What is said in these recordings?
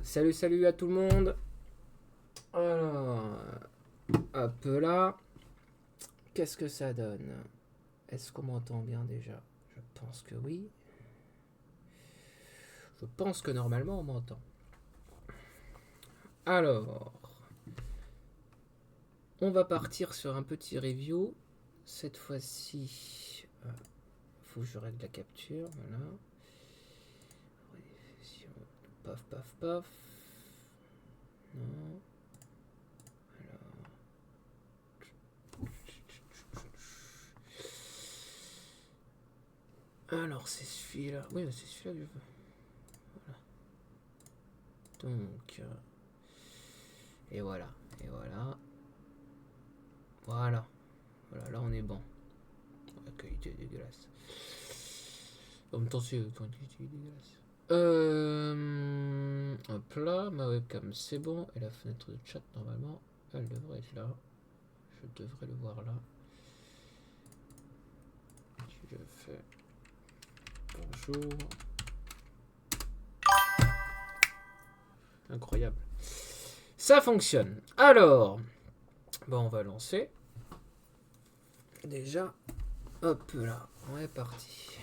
Salut à tout le monde. Alors, hop là. Qu'est-ce que ça donne? Est-ce qu'on m'entend bien déjà? Je pense que oui. Je pense que normalement on m'entend. Alors, on va partir sur un petit review. Cette fois-ci, faut que je règle la capture. Voilà. Paf, paf, paf. Non. Alors, c'est celui-là. Oui, c'est celui-là que je veux. Donc, et voilà, et voilà. Voilà, là on est bon. La qualité est dégueulasse. En même temps, c'est la qualité est dégueulasse. Hop là, ma webcam c'est bon. Et la fenêtre de chat, normalement, elle devrait être là. Je devrais le voir là. Si je fais bonjour. Incroyable. Ça fonctionne. Alors, bon, on va lancer. Déjà, hop là, on est parti.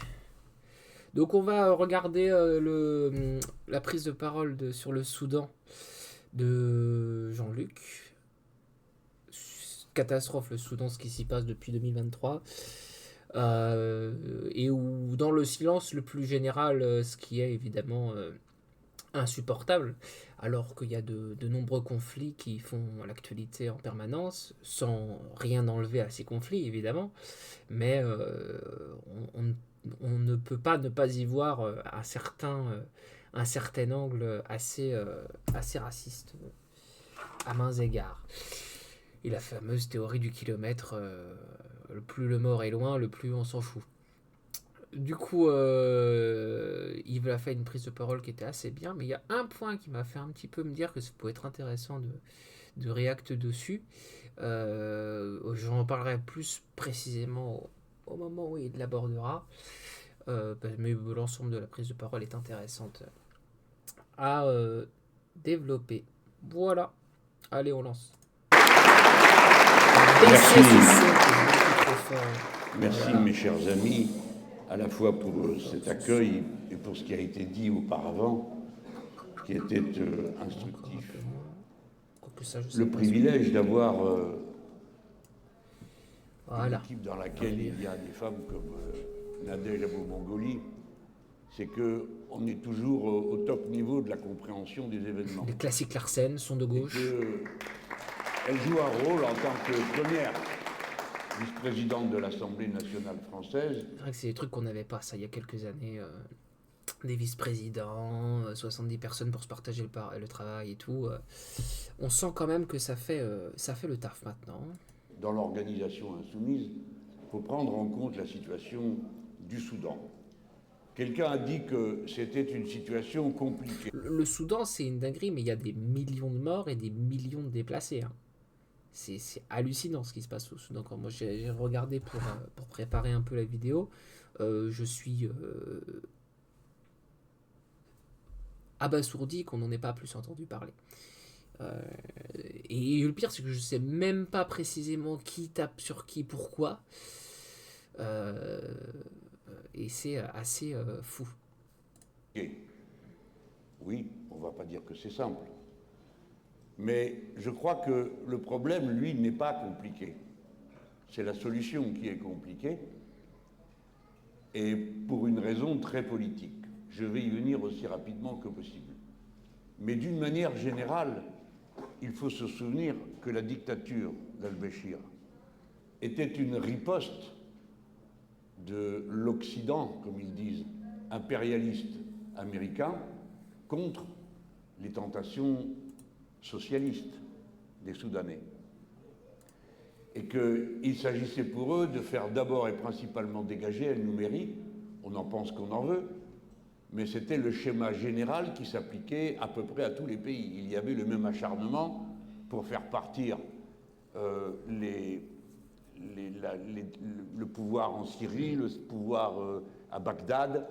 Donc on va regarder la prise de parole sur le Soudan de Jean-Luc. Catastrophe le Soudan, ce qui s'y passe depuis 2023. Et où dans le silence le plus général, ce qui est évidemment insupportable, alors qu'il y a de nombreux conflits qui font l'actualité en permanence, sans rien enlever à ces conflits évidemment, mais on ne peut pas ne pas y voir un certain angle assez raciste à mains égards. Et la fameuse théorie du kilomètre, le plus le mort est loin, le plus on s'en fout. Du coup, Yves a fait une prise de parole qui était assez bien, mais il y a un point qui m'a fait un petit peu me dire que ça pouvait être intéressant de réacter dessus. J'en parlerai plus précisément au moment où il l'abordera. Mais l'ensemble de la prise de parole est intéressante à développer. Voilà. Allez, on lance. Merci. Merci, voilà. Mes chers amis, à la fois pour cet accueil et pour ce qui a été dit auparavant, qui était instructif. Le privilège d'avoir une équipe dans laquelle il y a des femmes comme Nadège Abou-Mongoli, c'est qu'on est toujours au top niveau de la compréhension des événements. Les classiques Larsen sont de gauche. Elle joue un rôle en tant que première vice-présidente de l'Assemblée nationale française. C'est vrai que c'est des trucs qu'on n'avait pas, ça, il y a quelques années. Des vice-présidents, 70 personnes pour se partager le travail et tout. On sent quand même que ça fait le taf maintenant. Dans l'organisation insoumise, il faut prendre en compte la situation du Soudan. Quelqu'un a dit que c'était une situation compliquée. Le Soudan, c'est une dinguerie, mais il y a des millions de morts et des millions de déplacés. Hein. C'est hallucinant ce qui se passe au Soudan. Quand moi j'ai regardé pour préparer un peu la vidéo, je suis abasourdi qu'on n'en ait pas plus entendu parler. Et le pire, c'est que je sais même pas précisément qui tape sur qui, pourquoi. Et c'est assez fou. Oui, on va pas dire que c'est simple. Mais je crois que le problème, lui, n'est pas compliqué. C'est la solution qui est compliquée, et pour une raison très politique. Je vais y venir aussi rapidement que possible. Mais d'une manière générale, il faut se souvenir que la dictature d'Al-Béchir était une riposte de l'Occident, comme ils disent, impérialiste américain, contre les tentations socialistes des Soudanais. Et qu'il s'agissait pour eux de faire d'abord et principalement dégager El-Nouméri, on en pense qu'on en veut, mais c'était le schéma général qui s'appliquait à peu près à tous les pays. Il y avait le même acharnement pour faire partir le pouvoir en Syrie, le pouvoir à Bagdad,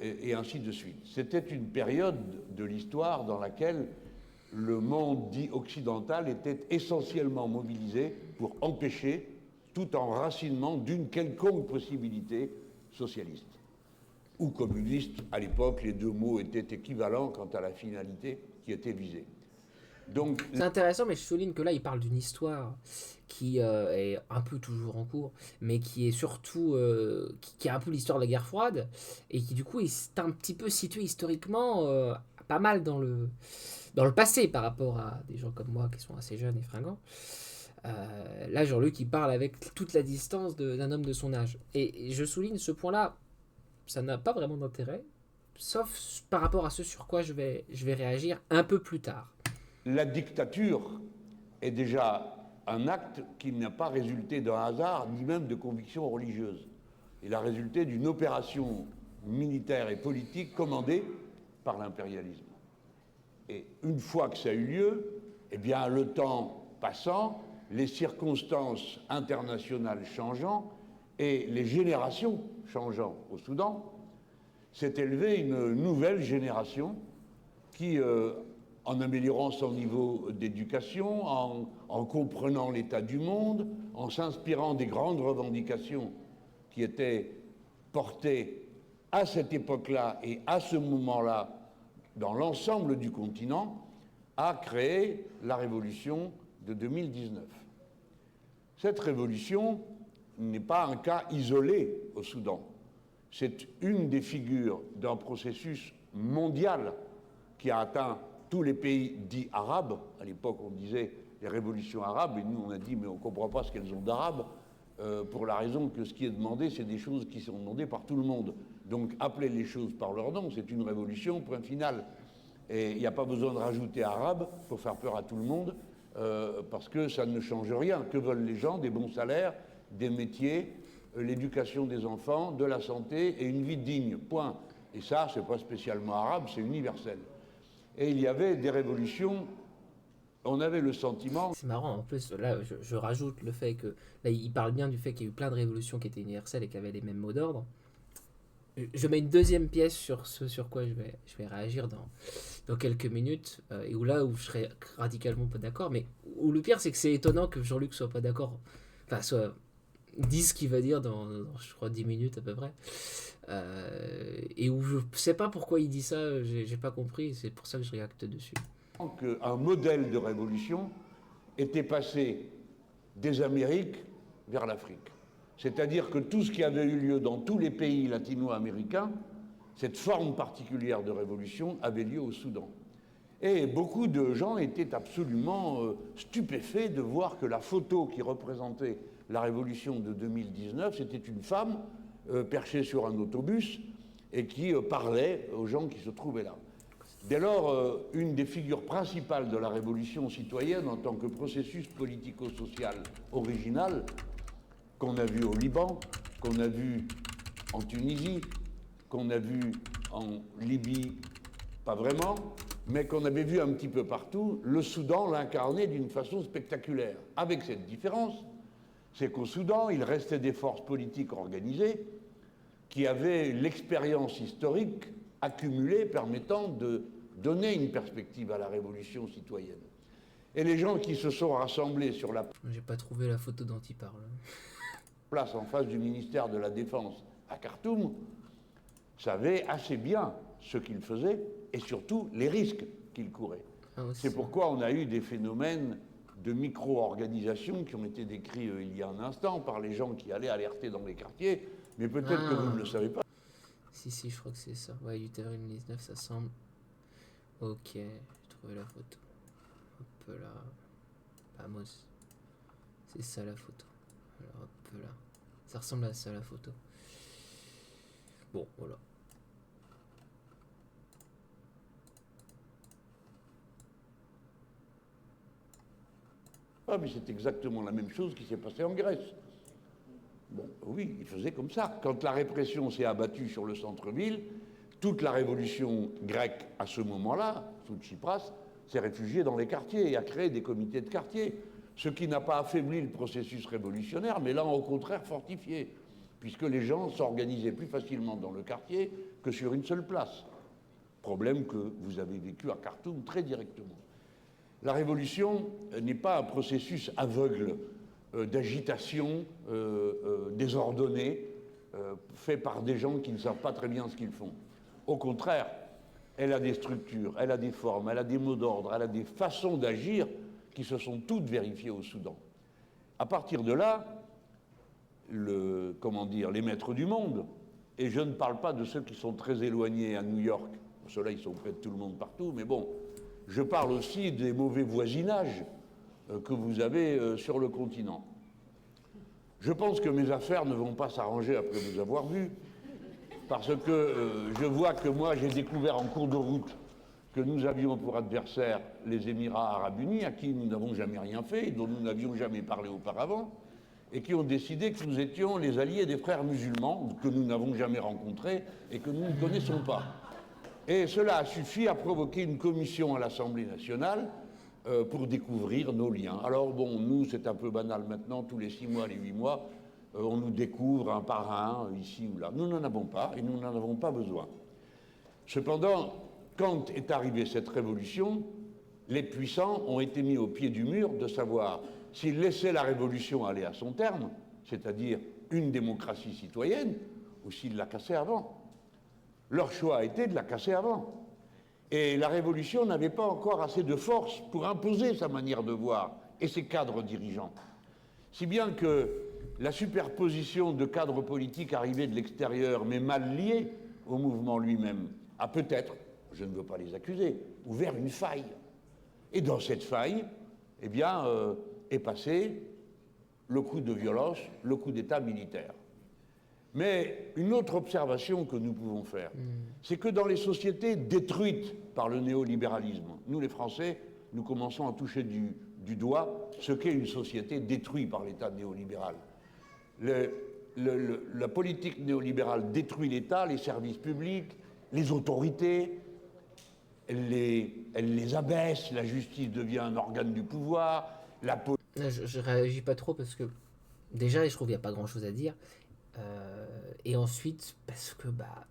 et ainsi de suite. C'était une période de l'histoire dans laquelle le monde dit occidental était essentiellement mobilisé pour empêcher tout enracinement d'une quelconque possibilité socialiste ou communiste. À l'époque, les deux mots étaient équivalents quant à la finalité qui était visée. Donc, c'est intéressant, mais je souligne que là, il parle d'une histoire qui est un peu toujours en cours, mais qui est surtout qui est un peu l'histoire de la guerre froide, et qui du coup est un petit peu situé historiquement pas mal dans le passé par rapport à des gens comme moi qui sont assez jeunes et fringants. Là, Jean-Luc, il parle avec toute la distance d'un homme de son âge. Et je souligne ce point-là, ça n'a pas vraiment d'intérêt, sauf par rapport à ce sur quoi je vais réagir un peu plus tard. La dictature est déjà un acte qui n'a pas résulté d'un hasard, ni même de conviction religieuse. Il a résulté d'une opération militaire et politique commandée par l'impérialisme. Et une fois que ça a eu lieu, eh bien, le temps passant, les circonstances internationales changeant et les générations changeant au Soudan, s'est élevée une nouvelle génération qui, en améliorant son niveau d'éducation, en comprenant l'état du monde, en s'inspirant des grandes revendications qui étaient portées à cette époque-là et à ce moment-là dans l'ensemble du continent, a créé la révolution de 2019. Cette révolution n'est pas un cas isolé au Soudan. C'est une des figures d'un processus mondial qui a atteint tous les pays dits arabes. À l'époque, on disait les révolutions arabes, et nous, on a dit, mais on ne comprend pas ce qu'elles ont d'arabe, pour la raison que ce qui est demandé, c'est des choses qui sont demandées par tout le monde. Donc, appeler les choses par leur nom, c'est une révolution, point final. Et il n'y a pas besoin de rajouter arabe pour faire peur à tout le monde, parce que ça ne change rien. Que veulent les gens? Des bons salaires, des métiers, l'éducation des enfants, de la santé et une vie digne, point. Et ça, c'est pas spécialement arabe, c'est universel. Et il y avait des révolutions, on avait le sentiment... C'est marrant, en plus, là, je rajoute le fait que... Là, il parle bien du fait qu'il y a eu plein de révolutions qui étaient universelles et qui avaient les mêmes mots d'ordre. Je mets une deuxième pièce sur ce sur quoi je vais réagir dans quelques minutes, et où là où je serais radicalement pas d'accord, mais où le pire, c'est que c'est étonnant que Jean-Luc soit pas d'accord, enfin, dise ce qu'il va dire dans, je crois, 10 minutes à peu près. Et où je sais pas pourquoi il dit ça, j'ai pas compris, c'est pour ça que je réacte dessus. Un modèle de révolution était passé des Amériques vers l'Afrique. C'est-à-dire que tout ce qui avait eu lieu dans tous les pays latino-américains, cette forme particulière de révolution avait lieu au Soudan. Et beaucoup de gens étaient absolument stupéfaits de voir que la photo qui représentait la révolution de 2019, c'était une femme perchée sur un autobus et qui parlait aux gens qui se trouvaient là. Dès lors, une des figures principales de la révolution citoyenne en tant que processus politico-social original, qu'on a vu au Liban, qu'on a vu en Tunisie, qu'on a vu en Libye, pas vraiment, mais qu'on avait vu un petit peu partout, le Soudan l'incarnait d'une façon spectaculaire. Avec cette différence, c'est qu'au Soudan, il restait des forces politiques organisées qui avaient l'expérience historique accumulée permettant de donner une perspective à la révolution citoyenne. Et les gens qui se sont rassemblés sur la... J'ai pas trouvé la photo dont il parle. Place en face du ministère de la Défense à Khartoum, savaient assez bien ce qu'ils faisaient et surtout les risques qu'ils couraient. C'est pourquoi on a eu des phénomènes de micro-organisation qui ont été décrits il y a un instant par les gens qui allaient alerter dans les quartiers, mais peut-être que vous ne le savez pas. Si, je crois que c'est ça. Ouais, 8 avril 2019, ça semble. Ok, j'ai trouvé la photo. Hop là. Vamos. C'est ça la photo. Alors hop là. Ça ressemble à ça la photo. Bon, voilà. Ah, mais c'est exactement la même chose qui s'est passée en Grèce. Bon, oui, il faisait comme ça. Quand la répression s'est abattue sur le centre-ville, toute la révolution grecque à ce moment-là, sous Tsipras, s'est réfugiée dans les quartiers et a créé des comités de quartier. Ce qui n'a pas affaibli le processus révolutionnaire, mais l'a au contraire fortifié, puisque les gens s'organisaient plus facilement dans le quartier, que sur une seule place. Problème que vous avez vécu à Khartoum très directement. La révolution n'est pas un processus aveugle d'agitation désordonnée fait par des gens qui ne savent pas très bien ce qu'ils font. Au contraire, elle a des structures, elle a des formes, elle a des mots d'ordre, elle a des façons d'agir qui se sont toutes vérifiées au Soudan. À partir de là, les maîtres du monde, et je ne parle pas de ceux qui sont très éloignés à New York, ceux-là ils sont près de tout le monde partout, mais bon, je parle aussi des mauvais voisinages que vous avez sur le continent. Je pense que mes affaires ne vont pas s'arranger après vous avoir vu, parce que je vois que moi j'ai découvert en cours de route que nous avions pour adversaires les Émirats arabes unis, à qui nous n'avons jamais rien fait, dont nous n'avions jamais parlé auparavant, et qui ont décidé que nous étions les alliés des frères musulmans, que nous n'avons jamais rencontrés et que nous ne connaissons pas. Et cela a suffi à provoquer une commission à l'Assemblée nationale pour découvrir nos liens. Alors bon, nous, c'est un peu banal maintenant, tous les 6 mois, les 8 mois, on nous découvre un par un, ici ou là. Nous n'en avons pas, et nous n'en avons pas besoin. Cependant, quand est arrivée cette révolution, les puissants ont été mis au pied du mur de savoir s'ils laissaient la révolution aller à son terme, c'est-à-dire une démocratie citoyenne, ou s'ils la cassaient avant. Leur choix a été de la casser avant. Et la révolution n'avait pas encore assez de force pour imposer sa manière de voir et ses cadres dirigeants. Si bien que la superposition de cadres politiques arrivés de l'extérieur, mais mal liés au mouvement lui-même, a peut-être, je ne veux pas les accuser, ouvert une faille. Et dans cette faille, eh bien, est passé le coup de violence, le coup d'État militaire. Mais une autre observation que nous pouvons faire, c'est que dans les sociétés détruites par le néolibéralisme, nous les Français, nous commençons à toucher du doigt ce qu'est une société détruite par l'État néolibéral. La politique néolibérale détruit l'État, les services publics, les autorités, elle les abaisse, la justice devient un organe du pouvoir, Je réagis pas trop parce que déjà je trouve qu'il n'y a pas grand chose à dire. Et ensuite parce que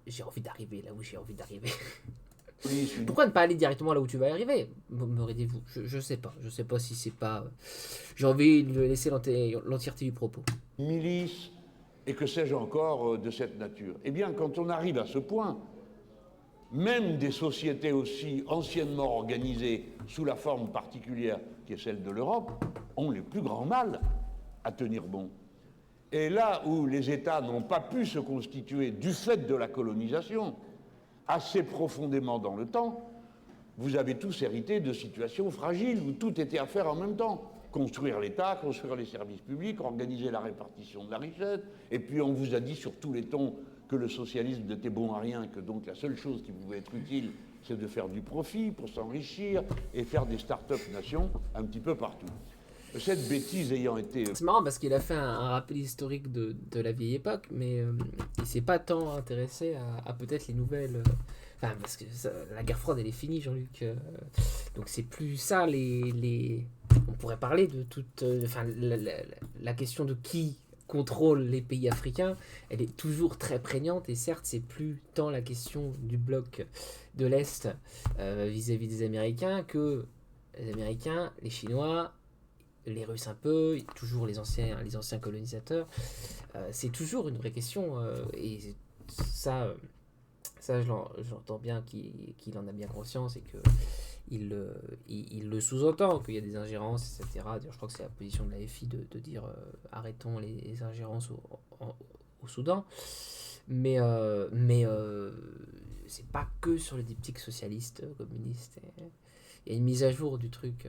j'ai envie d'arriver là où j'ai envie d'arriver. Oui, pourquoi ne pas aller directement là où tu vas arriver, me dites-vous. Je sais pas si c'est pas j'ai envie de laisser l'entièreté du propos. Milice et que sais-je encore de cette nature. Eh bien, quand on arrive à ce point, même des sociétés aussi anciennement organisées sous la forme particulière qui est celle de l'Europe ont les plus grands mal à tenir bon. Et là où les États n'ont pas pu se constituer du fait de la colonisation assez profondément dans le temps, vous avez tous hérité de situations fragiles où tout était à faire en même temps. Construire l'État, construire les services publics, organiser la répartition de la richesse, et puis on vous a dit sur tous les tons que le socialisme n'était bon à rien, que donc la seule chose qui pouvait être utile, c'est de faire du profit pour s'enrichir et faire des start-up nations un petit peu partout. Cette bêtise ayant été... C'est marrant parce qu'il a fait un rappel historique de la vieille époque, mais il s'est pas tant intéressé à peut-être les nouvelles... Enfin, parce que la guerre froide, elle est finie, Jean-Luc. Donc c'est plus ça, on pourrait parler de toute... la question de qui contrôle les pays africains, elle est toujours très prégnante, et certes, c'est plus tant la question du bloc de l'Est vis-à-vis des Américains que les Américains, les Chinois... les Russes un peu, toujours les anciens colonisateurs. C'est toujours une vraie question, et ça j'entends bien qu'il en a bien conscience et qu'il le sous-entend, qu'il y a des ingérences, etc. Je crois que c'est la position de la FI de dire arrêtons les ingérences au Soudan. Mais c'est pas que sur les diptyques socialistes, communistes. Il y a une mise à jour du truc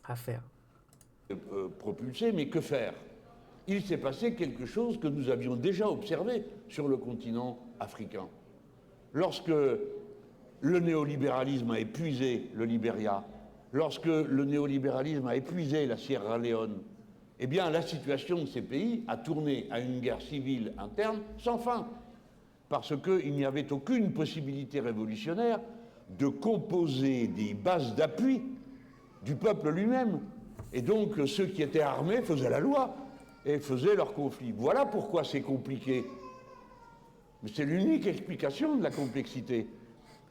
à faire. Propulsé, mais que faire? Il s'est passé quelque chose que nous avions déjà observé sur le continent africain. Lorsque le néolibéralisme a épuisé le Libéria, lorsque le néolibéralisme a épuisé la Sierra Leone, eh bien la situation de ces pays a tourné à une guerre civile interne sans fin, parce qu'il n'y avait aucune possibilité révolutionnaire de composer des bases d'appui du peuple lui-même. Et donc, ceux qui étaient armés faisaient la loi et faisaient leur conflit. Voilà pourquoi c'est compliqué. Mais c'est l'unique explication de la complexité.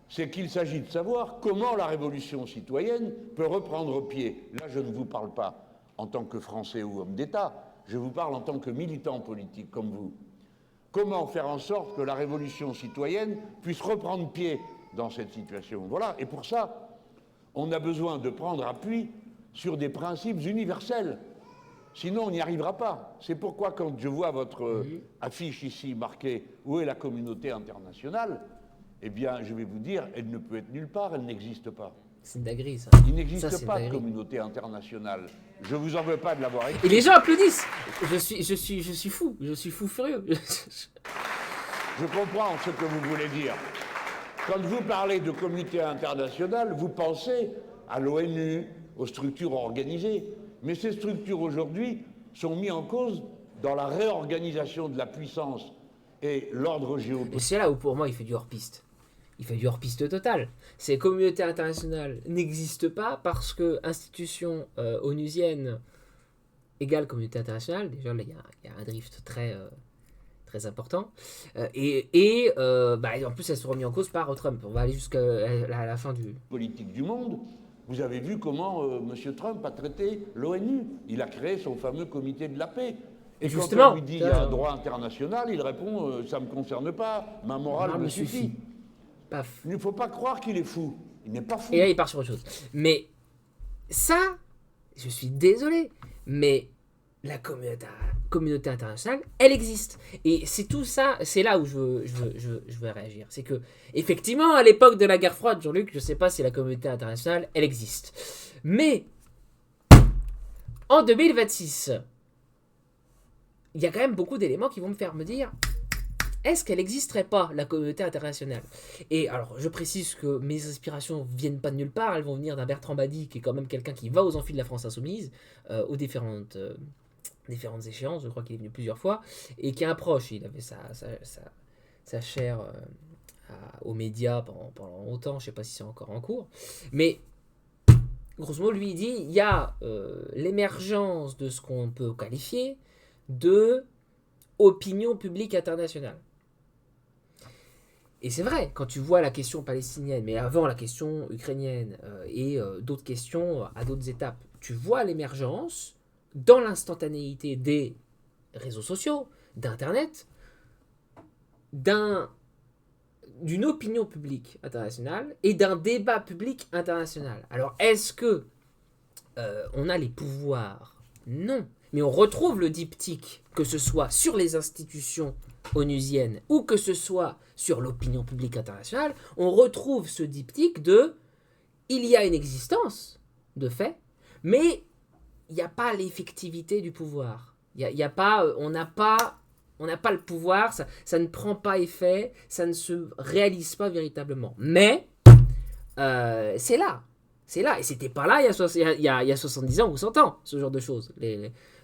C'est qu'il s'agit de savoir comment la révolution citoyenne peut reprendre pied. Là, je ne vous parle pas en tant que Français ou homme d'État, je vous parle en tant que militant politique comme vous. Comment faire en sorte que la révolution citoyenne puisse reprendre pied dans cette situation? Voilà, et pour ça, on a besoin de prendre appui sur des principes universels. Sinon, on n'y arrivera pas. C'est pourquoi, quand je vois votre affiche ici marquée « Où est la communauté internationale ?», eh bien, je vais vous dire, elle ne peut être nulle part, elle n'existe pas. C'est une dinguerie, ça. Il n'existe pas de communauté internationale. Je ne vous en veux pas de l'avoir écrit. Et les gens applaudissent. Je suis fou. Je suis fou furieux. Je comprends ce que vous voulez dire. Quand vous parlez de communauté internationale, vous pensez à l'ONU, aux structures organisées. Mais ces structures aujourd'hui sont mises en cause dans la réorganisation de la puissance et l'ordre géopolitique. C'est là où pour moi il fait du hors-piste. Il fait du hors-piste total. Ces communautés internationales n'existent pas parce que institution onusienne égale communauté internationale. Déjà là il y a un drift très important. En plus elles sont remises en cause par Trump. On va aller jusqu'à la fin du... politique du monde. Vous avez vu comment M. Trump a traité l'ONU. Il a créé son fameux comité de la paix. Et justement, quand on lui dit il y a un droit international, il répond ça ne me concerne pas, ma morale me suffit. Paf. Il ne faut pas croire qu'il est fou. Il n'est pas fou. Et là, il part sur autre chose. Mais ça, je suis désolé, mais la communauté internationale, elle existe. Et c'est tout ça, c'est là où je veux réagir. C'est que, effectivement, à l'époque de la guerre froide, Jean-Luc, je ne sais pas si la communauté internationale, elle existe. Mais, en 2026, il y a quand même beaucoup d'éléments qui vont me faire me dire, est-ce qu'elle n'existerait pas, la communauté internationale? Et alors, je précise que mes inspirations ne viennent pas de nulle part, elles vont venir d'un Bertrand Badi, qui est quand même quelqu'un qui va aux amphis de la France Insoumise, aux différentes échéances, je crois qu'il est venu plusieurs fois, et qui est un proche. Il avait sa chaire aux médias pendant longtemps, je ne sais pas si c'est encore en cours, mais grosso modo, lui, il dit, il y a l'émergence de ce qu'on peut qualifier de opinion publique internationale. Et c'est vrai, quand tu vois la question palestinienne, mais avant la question ukrainienne et d'autres questions à d'autres étapes, tu vois l'émergence dans l'instantanéité des réseaux sociaux, d'Internet, d'une opinion publique internationale et d'un débat public international. Alors, est-ce que on a les pouvoirs? Non. Mais on retrouve le diptyque, que ce soit sur les institutions onusiennes ou que ce soit sur l'opinion publique internationale, on retrouve ce diptyque de il y a une existence, de fait, mais il n'y a pas l'effectivité du pouvoir. On n'a pas le pouvoir, ça ne prend pas effet, ça ne se réalise pas véritablement. Mais c'est là. C'est là, et c'était pas là il y a 70 ans ou 100 ans, ce genre de choses.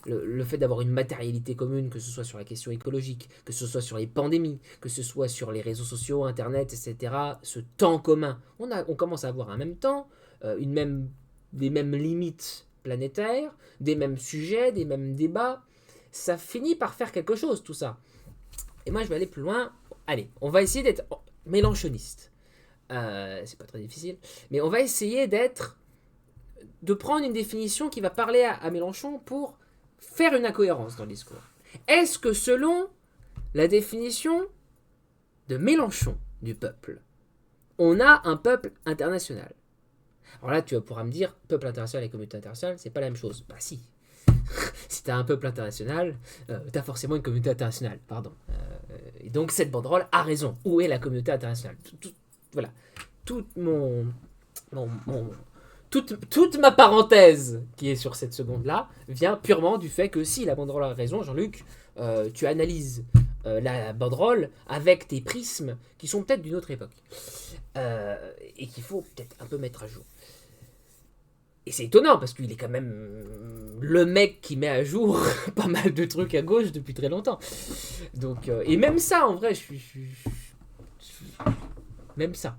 Le fait d'avoir une matérialité commune, que ce soit sur la question écologique, que ce soit sur les pandémies, que ce soit sur les réseaux sociaux, Internet, etc., ce temps commun. On commence à avoir un même temps, des mêmes limites planétaires, des mêmes sujets, des mêmes débats. Ça finit par faire quelque chose, tout ça. Et moi, je vais aller plus loin. Allez, on va essayer d'être mélanchoniste. C'est pas très difficile, mais on va essayer de prendre une définition qui va parler à Mélenchon pour faire une incohérence dans le discours. Est-ce que selon la définition de Mélenchon du peuple, on a un peuple international? Alors là, tu pourras me dire, peuple international et communauté internationale, c'est pas la même chose. Bah si. Si t'as un peuple international, t'as forcément une communauté internationale, pardon. Et donc cette banderole a raison. Où est la communauté internationale? Voilà. Toute ma parenthèse qui est sur cette seconde-là vient purement du fait que si la banderole a raison, Jean-Luc, tu analyses la banderole avec tes prismes qui sont peut-être d'une autre époque et qu'il faut peut-être un peu mettre à jour. Et c'est étonnant parce qu'il est quand même le mec qui met à jour pas mal de trucs à gauche depuis très longtemps. Donc, et même ça, en vrai, même ça.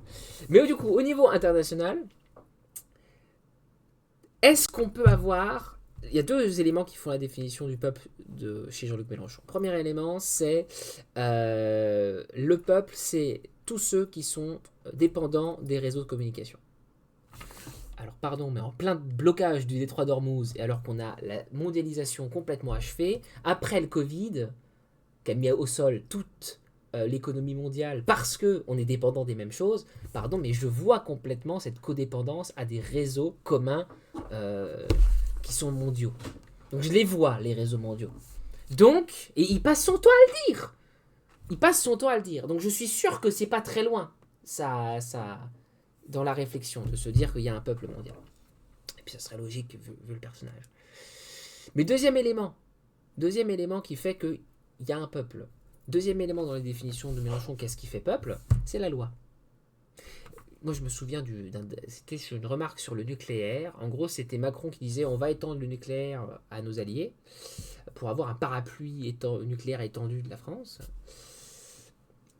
Mais du coup, au niveau international, est-ce qu'on peut avoir il y a deux éléments qui font la définition du peuple chez Jean-Luc Mélenchon. Premier élément, c'est le peuple, c'est tous ceux qui sont dépendants des réseaux de communication. Alors pardon, mais en plein blocage du détroit d'Ormuz, et alors qu'on a la mondialisation complètement achevée, après le Covid, qui a mis au sol toute l'économie mondiale, parce qu'on est dépendant des mêmes choses, pardon, mais je vois complètement cette codépendance à des réseaux communs qui sont mondiaux. Donc je les vois, les réseaux mondiaux. Donc, et il passe son temps à le dire. Il passe son temps à le dire. Donc je suis sûr que c'est pas très loin, ça dans la réflexion, de se dire qu'il y a un peuple mondial. Et puis ça serait logique vu le personnage. Mais deuxième élément qui fait qu'il y a un peuple. Deuxième élément dans les définitions de Mélenchon, qu'est-ce qui fait peuple? C'est la loi. Moi, je me souviens c'était une remarque sur le nucléaire. En gros, c'était Macron qui disait on va étendre le nucléaire à nos alliés pour avoir un parapluie nucléaire étendu de la France.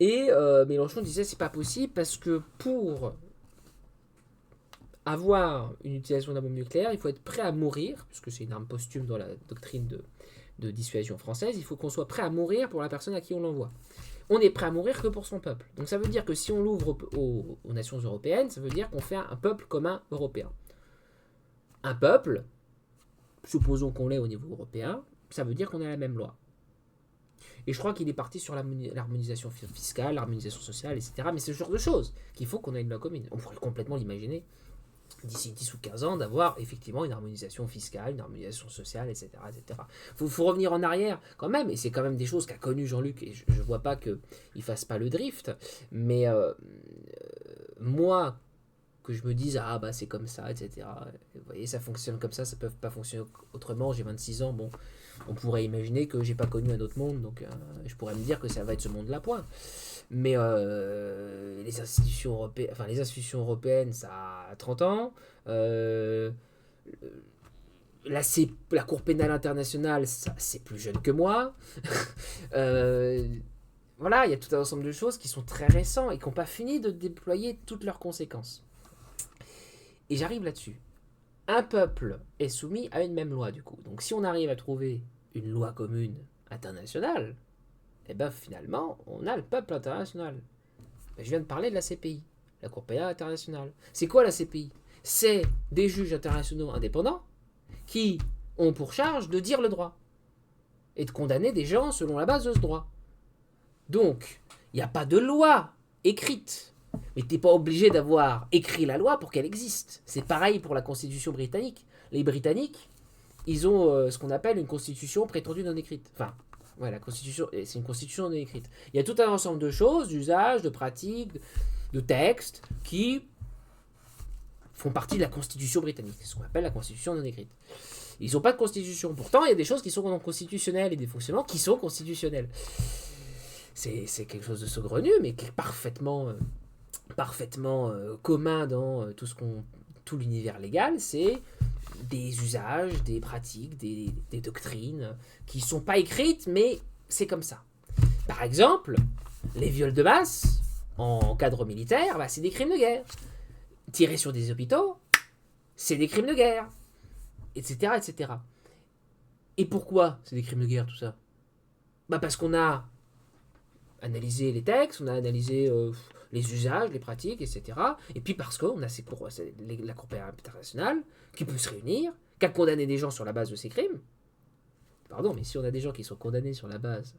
Et Mélenchon disait c'est pas possible parce que pour avoir une utilisation d'un bombe nucléaire, il faut être prêt à mourir, puisque c'est une arme posthume dans la doctrine de dissuasion française, il faut qu'on soit prêt à mourir pour la personne à qui on l'envoie. On n'est prêt à mourir que pour son peuple. Donc ça veut dire que si on l'ouvre aux nations européennes, ça veut dire qu'on fait un peuple commun européen. Un peuple, supposons qu'on l'ait au niveau européen, ça veut dire qu'on a la même loi. Et je crois qu'il est parti sur l'harmonisation fiscale, l'harmonisation sociale, etc. Mais c'est ce genre de choses qu'il faut qu'on ait une loi commune. On pourrait complètement l'imaginer d'ici 10 ou 15 ans, d'avoir effectivement une harmonisation fiscale, une harmonisation sociale, etc. etc. Faut revenir en arrière quand même, et c'est quand même des choses qu'a connu Jean-Luc, et je ne vois pas qu'il ne fasse pas le drift, mais moi, que je me dise, ah bah c'est comme ça, etc. Vous voyez, ça fonctionne comme ça peut pas fonctionner autrement, j'ai 26 ans, bon, on pourrait imaginer que j'ai pas connu un autre monde, donc je pourrais me dire que ça va être ce monde-là, point. Mais les institutions européennes, ça a 30 ans. La Cour pénale internationale, ça, c'est plus jeune que moi. Voilà, il y a tout un ensemble de choses qui sont très récents et qui n'ont pas fini de déployer toutes leurs conséquences. Et j'arrive là-dessus. Un peuple est soumis à une même loi, du coup. Donc si on arrive à trouver une loi commune internationale, et bien finalement, on a le peuple international. Je viens de parler de la CPI, la Cour pénale internationale. C'est quoi la CPI? C'est des juges internationaux indépendants qui ont pour charge de dire le droit et de condamner des gens selon la base de ce droit. Donc, il n'y a pas de loi écrite. Mais tu n'es pas obligé d'avoir écrit la loi pour qu'elle existe. C'est pareil pour la Constitution britannique. Les Britanniques, ils ont ce qu'on appelle une Constitution prétendue non écrite. Enfin, ouais, la Constitution, c'est une Constitution non écrite. Il y a tout un ensemble de choses, d'usages, de pratiques, de textes qui font partie de la Constitution britannique. C'est ce qu'on appelle la Constitution non écrite. Ils n'ont pas de Constitution. Pourtant, il y a des choses qui sont non constitutionnelles et des fonctionnements qui sont constitutionnels. C'est quelque chose de saugrenu, mais qui est parfaitement commun dans tout l'univers légal. C'est des usages, des pratiques, des doctrines qui ne sont pas écrites, mais c'est comme ça. Par exemple, les viols de masse en cadre militaire, bah, c'est des crimes de guerre. Tirer sur des hôpitaux, c'est des crimes de guerre, etc., etc. Et pourquoi c'est des crimes de guerre, tout ça? Bah parce qu'on a analysé les textes, on a analysé les usages, les pratiques, etc. Et puis parce qu'on a la Cour pénale internationale qui peut se réunir, qui a condamné des gens sur la base de ces crimes. Pardon, mais si on a des gens qui sont condamnés sur la base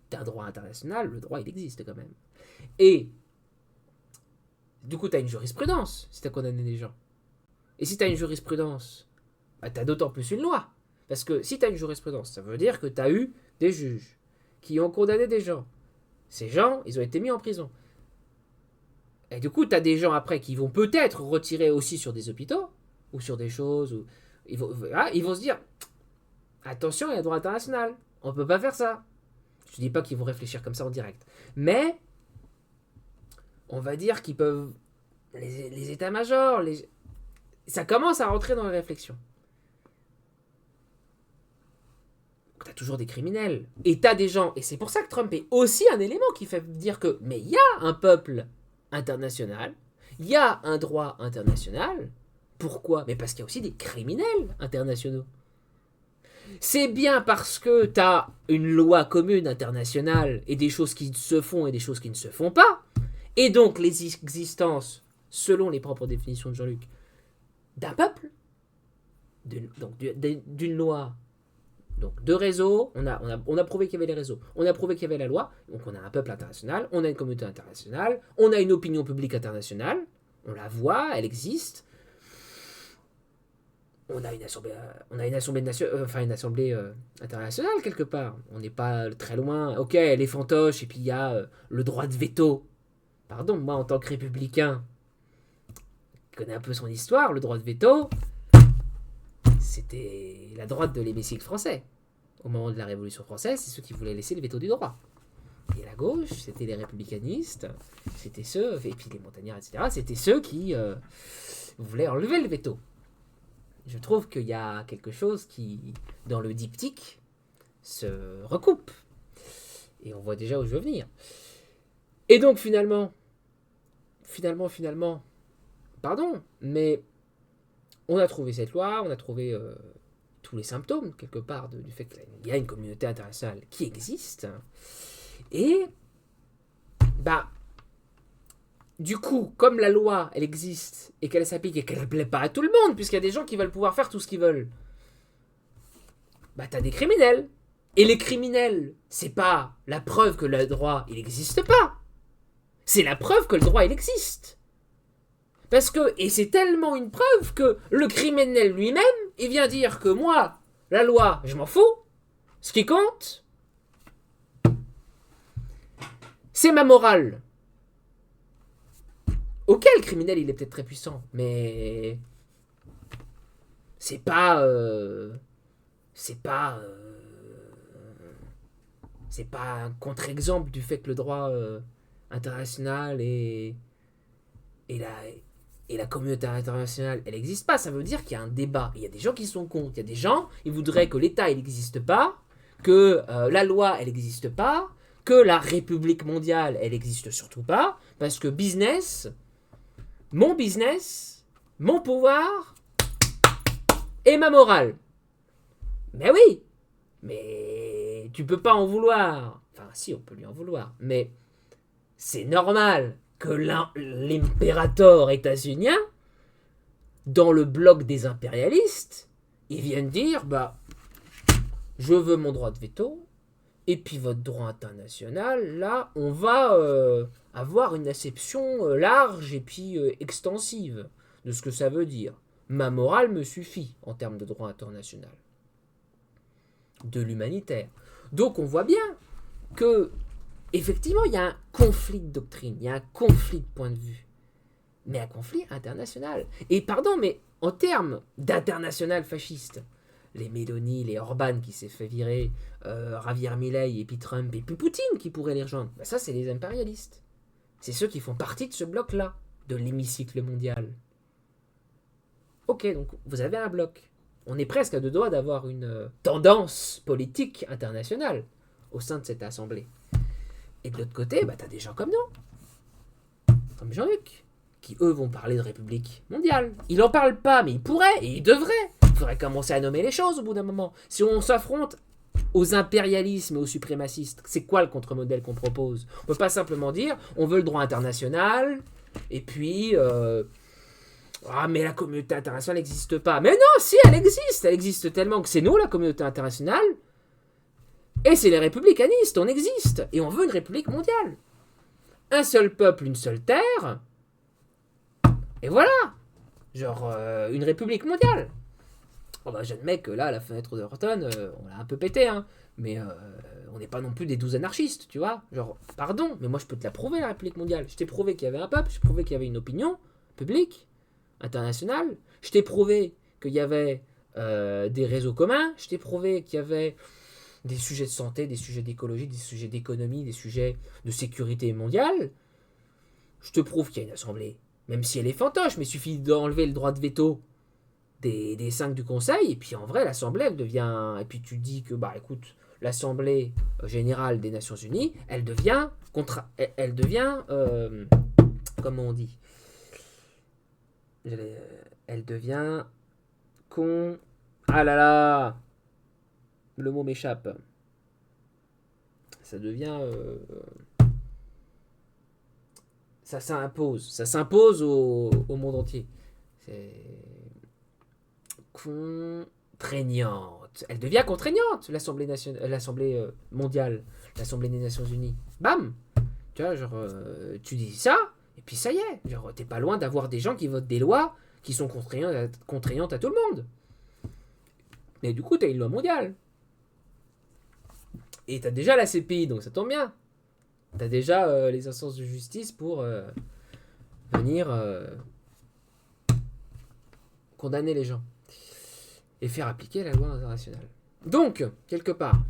d'un droit international, le droit, il existe quand même. Et du coup, tu as une jurisprudence si tu as condamné des gens. Et si tu as une jurisprudence, bah, tu as d'autant plus une loi. Parce que si tu as une jurisprudence, ça veut dire que tu as eu des juges qui ont condamné des gens. Ces gens, ils ont été mis en prison. Et du coup, tu as des gens après qui vont peut-être retirer aussi sur des hôpitaux ou sur des choses. Où ils vont se dire attention, il y a le droit international. On ne peut pas faire ça. Je ne dis pas qu'ils vont réfléchir comme ça en direct. Mais on va dire qu'ils peuvent. Les états-majors, ça commence à rentrer dans la réflexion. Tu as toujours des criminels. Et tu as des gens. Et c'est pour ça que Trump est aussi un élément qui fait dire que. Mais il y a un peuple international. Il y a un droit international. Pourquoi? Mais parce qu'il y a aussi des criminels internationaux. C'est bien parce que tu as une loi commune internationale et des choses qui se font et des choses qui ne se font pas, et donc les existences, selon les propres définitions de Jean-Luc, d'un peuple, d'une loi, donc de réseaux, on a prouvé qu'il y avait les réseaux, on a prouvé qu'il y avait la loi, donc on a un peuple international, on a une communauté internationale, on a une opinion publique internationale, on la voit, elle existe. On a une assemblée internationale quelque part. On n'est pas très loin. Ok, elle est fantoche et puis il y a le droit de veto. Pardon, moi en tant que républicain, qui connais un peu son histoire, le droit de veto, c'était la droite de l'hémicycle français. Au moment de la Révolution française, c'est ceux qui voulaient laisser le veto du droit. Et la gauche, c'était les républicanistes, c'était ceux, et puis les montagnards, etc., c'était ceux qui voulaient enlever le veto. Je trouve qu'il y a quelque chose qui, dans le diptyque, se recoupe. Et on voit déjà où je veux venir. Et donc finalement, pardon, mais on a trouvé cette loi, on a trouvé tous les symptômes, quelque part, du fait qu'il y a une communauté internationale qui existe. Et, du coup, comme la loi, elle existe, et qu'elle s'applique, et qu'elle ne plaît pas à tout le monde, puisqu'il y a des gens qui veulent pouvoir faire tout ce qu'ils veulent, t'as des criminels. Et les criminels, c'est pas la preuve que le droit, il n'existe pas. C'est la preuve que le droit, il existe. Parce que, et c'est tellement une preuve que le criminel lui-même, il vient dire que moi, la loi, je m'en fous. Ce qui compte, c'est ma morale. Ok, le criminel, il est peut-être très puissant, mais c'est pas un contre-exemple du fait que le droit international et la communauté internationale, elle n'existe pas. Ça veut dire qu'il y a un débat. Il y a des gens qui sont contre. Il y a des gens, ils voudraient que l'État, il n'existe pas, que la loi, elle n'existe pas, que la République mondiale, elle n'existe surtout pas, parce que business, mon pouvoir et ma morale. Mais oui, mais tu peux pas en vouloir. Enfin, si, on peut lui en vouloir. Mais c'est normal que l'impérator états-unien, dans le bloc des impérialistes, ils viennent dire, je veux mon droit de veto, et puis votre droit international, là, on va avoir une acception large et puis extensive de ce que ça veut dire. Ma morale me suffit en termes de droit international. De l'humanitaire. Donc on voit bien que, effectivement, il y a un conflit de doctrine, il y a un conflit de point de vue, mais un conflit international. Et pardon, mais en termes d'international fasciste, les Mélanie, les Orban qui s'est fait virer, Javier Milei et puis Trump et puis Poutine qui pourrait les rejoindre, ça c'est les impérialistes. C'est ceux qui font partie de ce bloc-là, de l'hémicycle mondial. Ok, donc vous avez un bloc. On est presque à deux doigts d'avoir une tendance politique internationale au sein de cette assemblée. Et de l'autre côté, t'as des gens comme nous, comme Jean-Luc, qui eux vont parler de République mondiale. Il n'en parle pas, mais il pourrait, et il devrait. Il faudrait commencer à nommer les choses au bout d'un moment. Si on s'affronte aux impérialismes et aux suprémacistes, c'est quoi le contre-modèle qu'on propose? On ne peut pas simplement dire, on veut le droit international, et puis... mais la communauté internationale n'existe pas. Mais non, si, elle existe tellement que c'est nous, la communauté internationale, et c'est les républicanistes, on existe, et on veut une république mondiale. Un seul peuple, une seule terre, et voilà. Genre, une république mondiale. J'admets que là, la fenêtre de Horton, on l'a un peu pété, hein, mais on n'est pas non plus des 12 anarchistes, tu vois. Genre, pardon, mais moi je peux te la prouver, la république mondiale. Je t'ai prouvé qu'il y avait un peuple, je t'ai prouvé qu'il y avait une opinion publique, internationale, je t'ai prouvé qu'il y avait des réseaux communs, je t'ai prouvé qu'il y avait des sujets de santé, des sujets d'écologie, des sujets d'économie, des sujets de sécurité mondiale. Je te prouve qu'il y a une assemblée, même si elle est fantoche, mais il suffit d'enlever le droit de veto des 5 du Conseil, et puis en vrai, l'assemblée, elle devient... Et puis tu dis que, écoute, l'Assemblée générale des Nations Unies, elle devient... comment on dit? elle devient con. Ah là là, le mot m'échappe. Ça devient... ça s'impose au monde entier. C'est contraignante. Elle devient contraignante, l'Assemblée mondiale, l'Assemblée des Nations Unies. Bam. Tu vois, genre, tu dis ça, et puis ça y est. Genre, t'es pas loin d'avoir des gens qui votent des lois qui sont contraignantes à tout le monde. Mais du coup, t'as une loi mondiale. Et t'as déjà la CPI, donc ça tombe bien. T'as déjà les instances de justice pour venir condamner les gens et faire appliquer la loi internationale. Donc, quelque part,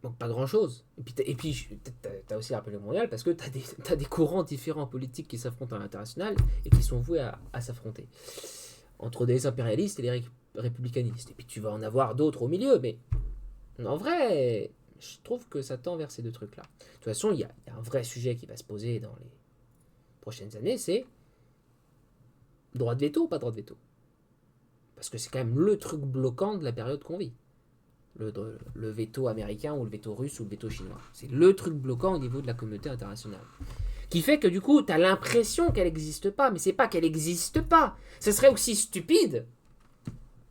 donc pas grand-chose. Et puis t'as aussi rappelé le mondial parce que t'as des courants différents politiques qui s'affrontent à l'international et qui sont voués à s'affronter. Entre des impérialistes et les républicanistes. Et puis tu vas en avoir d'autres au milieu, mais en vrai, je trouve que ça tend vers ces deux trucs-là. De toute façon, il y a un vrai sujet qui va se poser dans les prochaines années, c'est droit de veto ou pas droit de veto. Parce que c'est quand même le truc bloquant de la période qu'on vit. Le veto américain ou le veto russe ou le veto chinois. C'est le truc bloquant au niveau de la communauté internationale. Qui fait que du coup, tu as l'impression qu'elle n'existe pas, mais c'est pas qu'elle n'existe pas. Ce serait aussi stupide.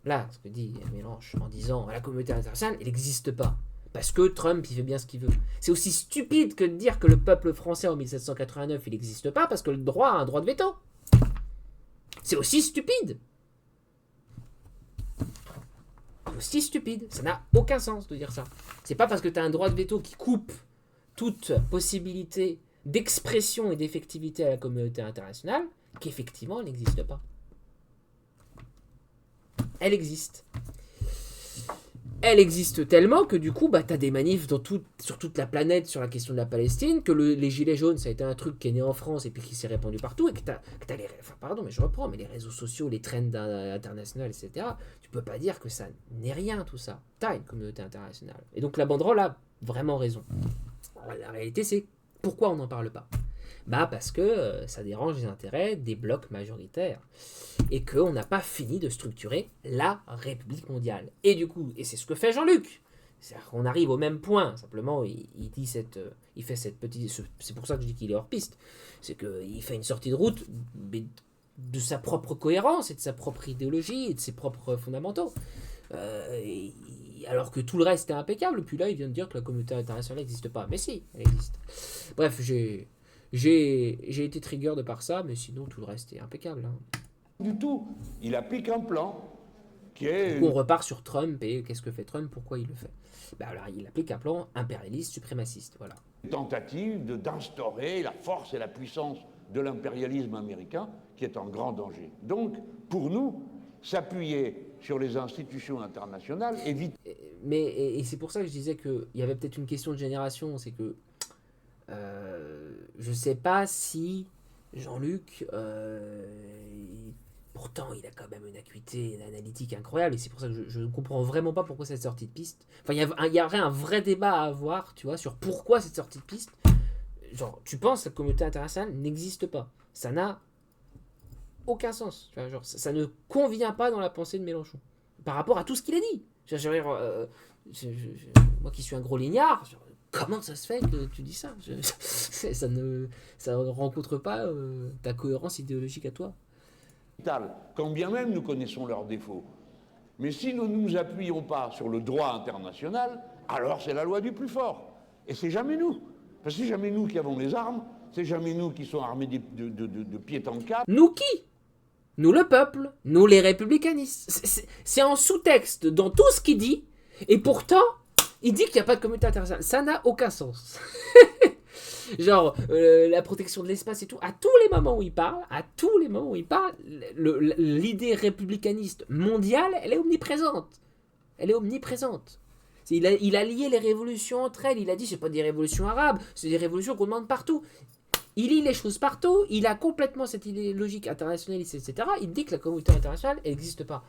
Là, ce que dit Mélenchon en disant la communauté internationale, elle n'existe pas. Parce que Trump, il fait bien ce qu'il veut. C'est aussi stupide que de dire que le peuple français en 1789, il n'existe pas parce que le droit a un droit de veto. C'est aussi stupide. Aussi stupide. Ça n'a aucun sens de dire ça. C'est pas parce que tu as un droit de veto qui coupe toute possibilité d'expression et d'effectivité à la communauté internationale qu'effectivement elle n'existe pas. Elle existe. Elle existe tellement que du coup, t'as des manifs sur toute la planète sur la question de la Palestine, que les gilets jaunes, ça a été un truc qui est né en France et puis qui s'est répandu partout, et que t'as les... Enfin, pardon, mais je reprends, mais les réseaux sociaux, les trends internationaux, etc., tu peux pas dire que ça n'est rien, tout ça. T'as une communauté internationale. Et donc la banderole a vraiment raison. La réalité, c'est pourquoi on n'en parle pas. Parce que ça dérange les intérêts des blocs majoritaires et qu'on n'a pas fini de structurer la République mondiale. Et du coup, et c'est ce que fait Jean-Luc, on arrive au même point, simplement il fait cette petite... C'est pour ça que je dis qu'il est hors piste, c'est qu'il fait une sortie de route mais de sa propre cohérence et de sa propre idéologie et de ses propres fondamentaux. Alors que tout le reste est impeccable, puis là il vient de dire que la communauté internationale n'existe pas. Mais si, elle existe. Bref, j'ai été trigger de par ça, mais sinon tout le reste est impeccable. Du tout. Il applique un plan qui est... Du coup, on repart sur Trump, et qu'est-ce que fait Trump, pourquoi il le fait? Alors, il applique un plan impérialiste, suprémaciste, voilà. Tentative d'instaurer la force et la puissance de l'impérialisme américain, qui est en grand danger. Donc, pour nous, s'appuyer sur les institutions internationales évite... Et c'est pour ça que je disais qu'il y avait peut-être une question de génération, c'est que je sais pas si Jean-Luc, pourtant il a quand même une acuité, une analytique incroyable, et c'est pour ça que je ne comprends vraiment pas pourquoi cette sortie de piste. Enfin, il y aurait un vrai débat à avoir, tu vois, sur pourquoi cette sortie de piste. Genre, tu penses que la communauté internationale n'existe pas. Ça n'a aucun sens. Tu vois, genre, ça ne convient pas dans la pensée de Mélenchon. Par rapport à tout ce qu'il a dit. Moi qui suis un gros lignard, comment ça se fait que tu dis ça? Ça ne rencontre pas ta cohérence idéologique à toi. Quand bien même nous connaissons leurs défauts. Mais si nous ne nous appuyons pas sur le droit international, alors c'est la loi du plus fort. Et c'est jamais nous. Parce que c'est jamais nous qui avons les armes, c'est jamais nous qui sommes armés de pied en cap. Nous qui? Nous le peuple, nous les républicanistes. C'est en sous-texte dans tout ce qu'il dit, et pourtant, il dit qu'il n'y a pas de communauté internationale. Ça n'a aucun sens. Genre, la protection de l'espace et tout, à tous les moments où il parle, l'idée républicaniste mondiale, elle est omniprésente. Il a lié les révolutions entre elles. Il a dit, c'est pas des révolutions arabes, c'est des révolutions qu'on demande partout. Il lit les choses partout, il a complètement cette idée logique internationaliste, etc. Il dit que la communauté internationale, elle n'existe pas.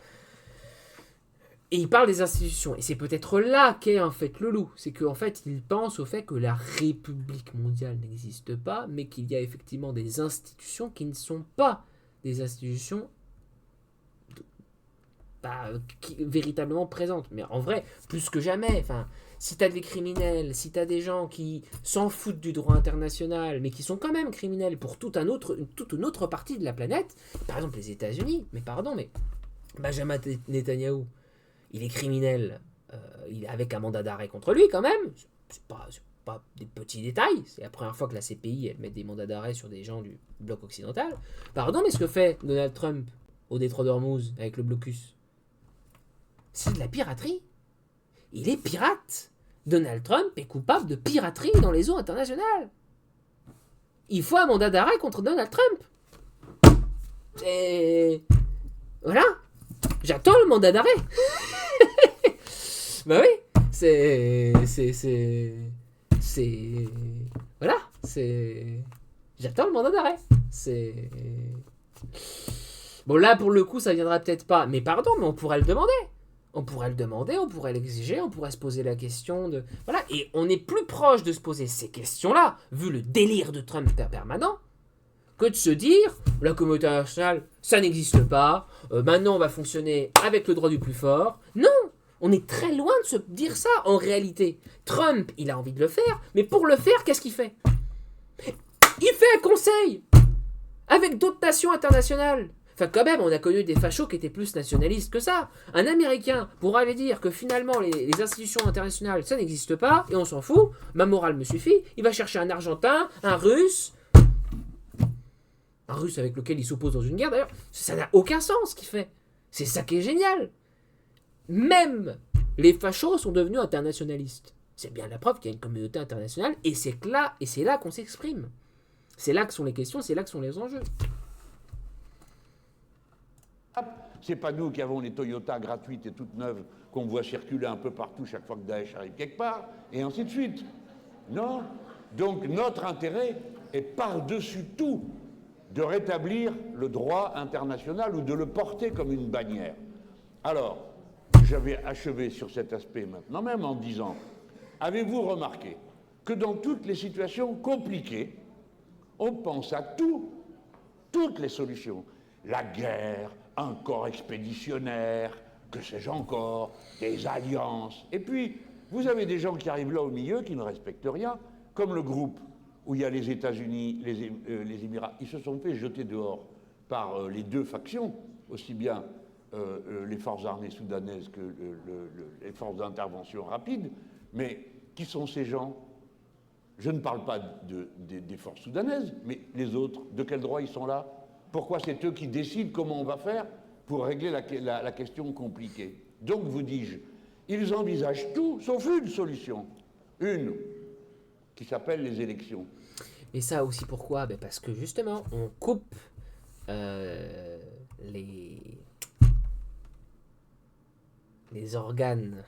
Et il parle des institutions. Et c'est peut-être là qu'est en fait le loup. C'est qu'en fait, il pense au fait que la République mondiale n'existe pas, mais qu'il y a effectivement des institutions qui ne sont pas des institutions véritablement présentes. Mais en vrai, plus que jamais, enfin, si t'as des criminels, si t'as des gens qui s'en foutent du droit international, mais qui sont quand même criminels pour toute une autre partie de la planète, par exemple les États-Unis, mais pardon, mais Benjamin Netanyahou, il est criminel, il est avec un mandat d'arrêt contre lui quand même, c'est pas des petits détails, c'est la première fois que la CPI elle met des mandats d'arrêt sur des gens du bloc occidental. Pardon, mais ce que fait Donald Trump au détroit d'Ormuz avec le blocus, c'est de la piraterie. Il est pirate. Donald Trump est coupable de piraterie dans les eaux internationales. Il faut un mandat d'arrêt contre Donald Trump. Et voilà. J'attends le mandat d'arrêt. Bah oui. Voilà. J'attends le mandat d'arrêt. Bon, là, pour le coup, ça viendra peut-être pas. Mais pardon, mais on pourrait le demander. On pourrait l'exiger, on pourrait se poser la question de... Voilà, et on est plus proche de se poser ces questions-là, vu le délire de Trump permanent, que de se dire, la communauté internationale, ça n'existe pas, maintenant on va fonctionner avec le droit du plus fort. Non, on est très loin de se dire ça, en réalité. Trump, il a envie de le faire, mais pour le faire, qu'est-ce qu'il fait? Il fait un conseil avec d'autres nations internationales. Enfin, quand même, on a connu des fachos qui étaient plus nationalistes que ça. Un Américain pourra aller dire que finalement, les institutions internationales, ça n'existe pas, et on s'en fout, ma morale me suffit. Il va chercher un Argentin, un Russe avec lequel il s'oppose dans une guerre, d'ailleurs. Ça n'a aucun sens ce qu'il fait. C'est ça qui est génial. Même les fachos sont devenus internationalistes. C'est bien la preuve qu'il y a une communauté internationale, et c'est là qu'on s'exprime. C'est là que sont les questions, c'est là que sont les enjeux. C'est pas nous qui avons les Toyota gratuites et toutes neuves qu'on voit circuler un peu partout chaque fois que Daesh arrive quelque part, et ainsi de suite. Non. Donc notre intérêt est par-dessus tout de rétablir le droit international ou de le porter comme une bannière. Alors, j'avais achevé sur cet aspect maintenant même en disant, avez-vous remarqué que dans toutes les situations compliquées, on pense à toutes les solutions. La guerre, un corps expéditionnaire, que sais-je encore, des alliances. Et puis, vous avez des gens qui arrivent là au milieu, qui ne respectent rien, comme le groupe où il y a les États-Unis, les Émirats. Ils se sont fait jeter dehors par les deux factions, aussi bien les forces armées soudanaises que les forces d'intervention rapide. Mais qui sont ces gens? Je ne parle pas des forces soudanaises, mais les autres, de quel droit ils sont là? Pourquoi c'est eux qui décident comment on va faire pour régler la question compliquée? Donc, vous dis-je, ils envisagent tout, sauf une solution. Une, qui s'appelle les élections. Mais ça aussi pourquoi? Parce que justement, on coupe les organes.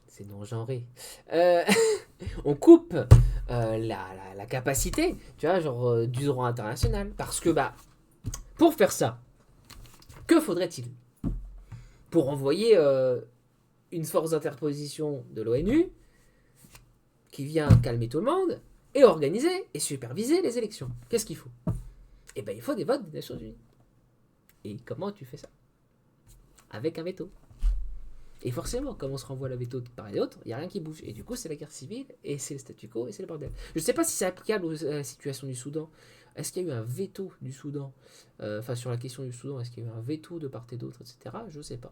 C'est non-genré. On coupe la capacité, tu vois, genre du droit international. Parce que, pour faire ça, que faudrait-il? Pour envoyer une force d'interposition de l'ONU qui vient calmer tout le monde et organiser et superviser les élections. Qu'est-ce qu'il faut? Eh bien, il faut des votes des Nations Unies. Et comment tu fais ça? Avec un veto. Et forcément, comme on se renvoie le veto de part et d'autre, il n'y a rien qui bouge. Et du coup, c'est la guerre civile, et c'est le statu quo, et c'est le bordel. Je ne sais pas si c'est applicable à la situation du Soudan. Est-ce qu'il y a eu un veto du Soudan? Enfin, sur la question du Soudan, est-ce qu'il y a eu un veto de part et d'autre, etc. Je ne sais pas.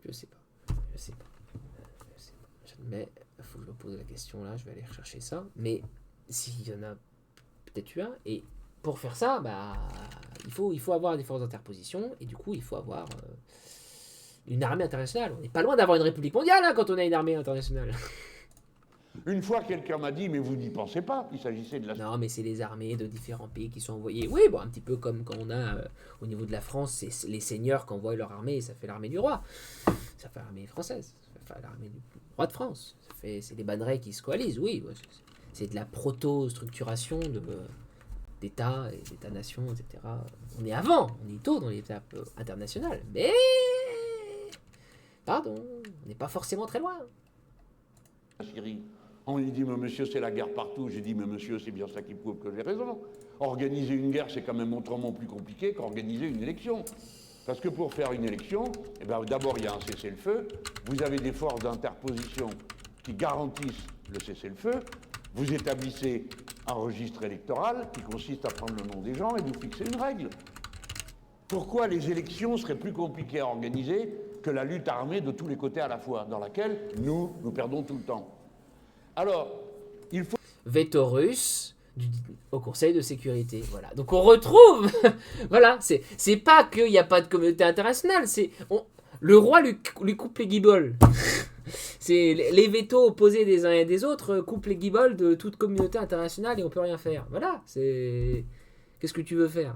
Je sais pas. Mais il faut que je me pose la question là, je vais aller rechercher ça. Mais s'il y en a peut-être eu un, et pour faire ça, il faut avoir des forces d'interposition, et du coup, il faut avoir une armée internationale. On n'est pas loin d'avoir une république mondiale quand on a une armée internationale. Une fois, quelqu'un m'a dit, mais vous n'y pensez pas, il s'agissait de la... Non, mais c'est les armées de différents pays qui sont envoyées. Oui, un petit peu comme quand on a, au niveau de la France, c'est les seigneurs qui envoient leur armée, et ça fait l'armée du roi. Ça fait l'armée française, ça fait l'armée du roi de France. C'est les bannerets qui se coalisent, oui. C'est de la proto-structuration d'États et d'États-nations, etc. On est avant, on est tôt dans l'étape internationale, mais... Pardon, on n'est pas forcément très loin. Syrie. On lui dit, mais monsieur, c'est la guerre partout. J'ai dit, mais monsieur, c'est bien ça qui prouve que j'ai raison. Organiser une guerre, c'est quand même autrement plus compliqué qu'organiser une élection. Parce que pour faire une élection, eh ben, d'abord il y a un cessez-le-feu, vous avez des forces d'interposition qui garantissent le cessez-le-feu, vous établissez un registre électoral qui consiste à prendre le nom des gens et vous fixez une règle. Pourquoi les élections seraient plus compliquées à organiser que la lutte armée de tous les côtés à la fois, dans laquelle nous perdons tout le temps? Alors, il faut... Veto russe au Conseil de sécurité. Voilà. Donc on retrouve... voilà, c'est pas qu'il n'y a pas de communauté internationale, le roi lui coupe les guibolles. C'est les vétos opposés des uns et des autres coupent les guibolles de toute communauté internationale et on peut rien faire. Voilà, c'est... Qu'est-ce que tu veux faire?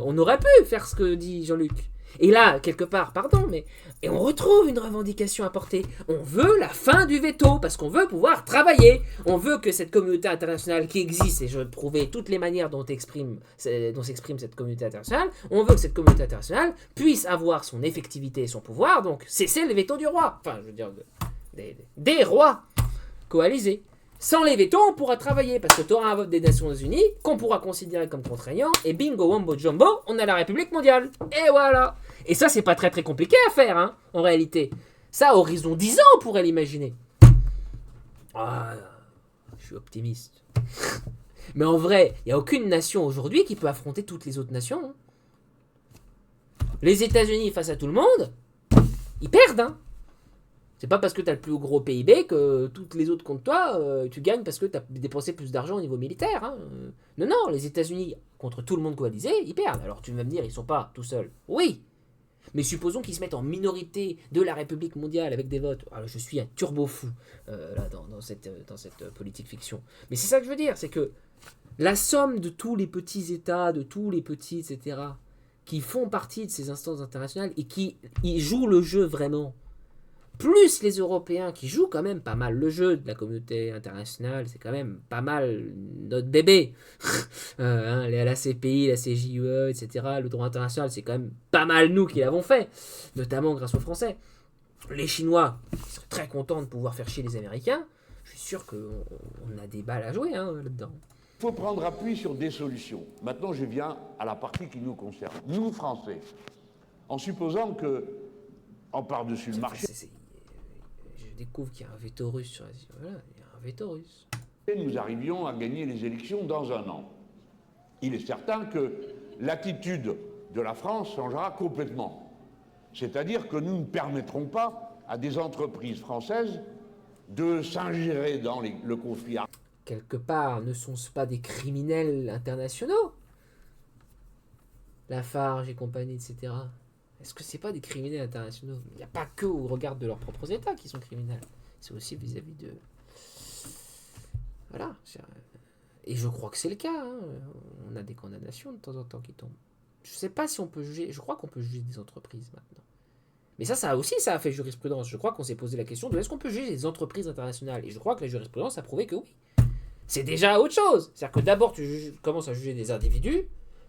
On aurait pu faire ce que dit Jean-Luc. Et là, quelque part, pardon, mais et on retrouve une revendication à porter. On veut la fin du veto, parce qu'on veut pouvoir travailler. On veut que cette communauté internationale qui existe, et je vais prouver toutes les manières dont s'exprime cette communauté internationale, on veut que cette communauté internationale puisse avoir son effectivité et son pouvoir, donc cesser le veto du roi. Enfin, je veux dire, des rois coalisés. Sans les vétos, on pourra travailler, parce que tu auras un vote des Nations Unies qu'on pourra considérer comme contraignant, et bingo, wombo, jumbo, on a la République mondiale. Et voilà. Et ça, c'est pas très très compliqué à faire, hein, en réalité. Ça, à horizon 10 ans, on pourrait l'imaginer. Ah, je suis optimiste. Mais en vrai, il n'y a aucune nation aujourd'hui qui peut affronter toutes les autres nations. Hein. Les États-Unis face à tout le monde, ils perdent, hein. C'est pas parce que tu as le plus gros PIB que toutes les autres contre toi, tu gagnes parce que tu as dépensé plus d'argent au niveau militaire. Hein. Non, les États-Unis, contre tout le monde coalisé, ils perdent. Alors tu vas me dire, ils sont pas tout seuls. Oui, mais supposons qu'ils se mettent en minorité de la République mondiale avec des votes. Alors je suis un turbo fou là, dans cette politique fiction. Mais c'est ça que je veux dire, c'est que la somme de tous les petits États, de tous les petits, etc., qui font partie de ces instances internationales et qui y jouent le jeu vraiment, plus les Européens qui jouent quand même pas mal le jeu de la communauté internationale, c'est quand même pas mal notre bébé. La CPI, la CJUE, etc., le droit international, c'est quand même pas mal nous qui l'avons fait, notamment grâce aux Français. Les Chinois, ils seraient très contents de pouvoir faire chier les Américains. Je suis sûr qu'on a des balles à jouer là-dedans. Il faut prendre appui sur des solutions. Maintenant, je viens à la partie qui nous concerne. Nous, Français, en supposant que, en par-dessus le marché... Je découvre qu'il y a un veto russe sur la... Voilà, il y a un veto russe. Nous arrivions à gagner les élections dans un an. Il est certain que l'attitude de la France changera complètement. C'est-à-dire que nous ne permettrons pas à des entreprises françaises de s'ingérer dans le conflit armé. Quelque part, ne sont-ce pas des criminels internationaux? Lafarge et compagnie, etc. Est-ce que c'est pas des criminels internationaux? Il n'y a pas que au regard de leurs propres États qui sont criminels. C'est aussi vis-à-vis de... Voilà. Et je crois que c'est le cas. Hein. On a des condamnations de temps en temps qui tombent. Je sais pas si on peut juger... Je crois qu'on peut juger des entreprises maintenant. Mais ça a fait jurisprudence. Je crois qu'on s'est posé la question de est-ce qu'on peut juger des entreprises internationales? Et je crois que la jurisprudence a prouvé que oui. C'est déjà autre chose. C'est-à-dire que d'abord, tu commences à juger des individus,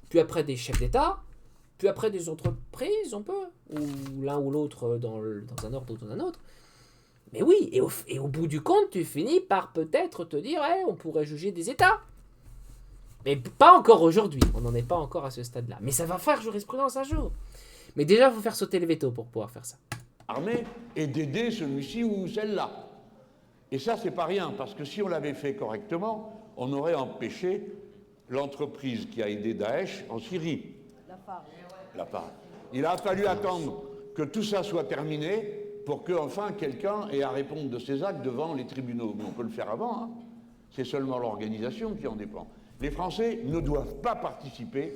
puis après des chefs d'État, puis après des entreprises, on peut, ou l'un ou l'autre dans un ordre ou dans un autre. Mais oui, et au bout du compte, tu finis par peut-être te dire, on pourrait juger des États. Mais pas encore aujourd'hui, on n'en est pas encore à ce stade-là. Mais ça va faire jurisprudence un jour. Mais déjà, il faut faire sauter le veto pour pouvoir faire ça. Armée et d'aider celui-ci ou celle-là. Et ça, c'est pas rien, parce que si on l'avait fait correctement, on aurait empêché l'entreprise qui a aidé Daesh en Syrie. Lafarge. Il a fallu attendre que tout ça soit terminé pour que, enfin, quelqu'un ait à répondre de ses actes devant les tribunaux. Mais on peut le faire avant, hein. C'est seulement l'organisation qui en dépend. Les Français ne doivent pas participer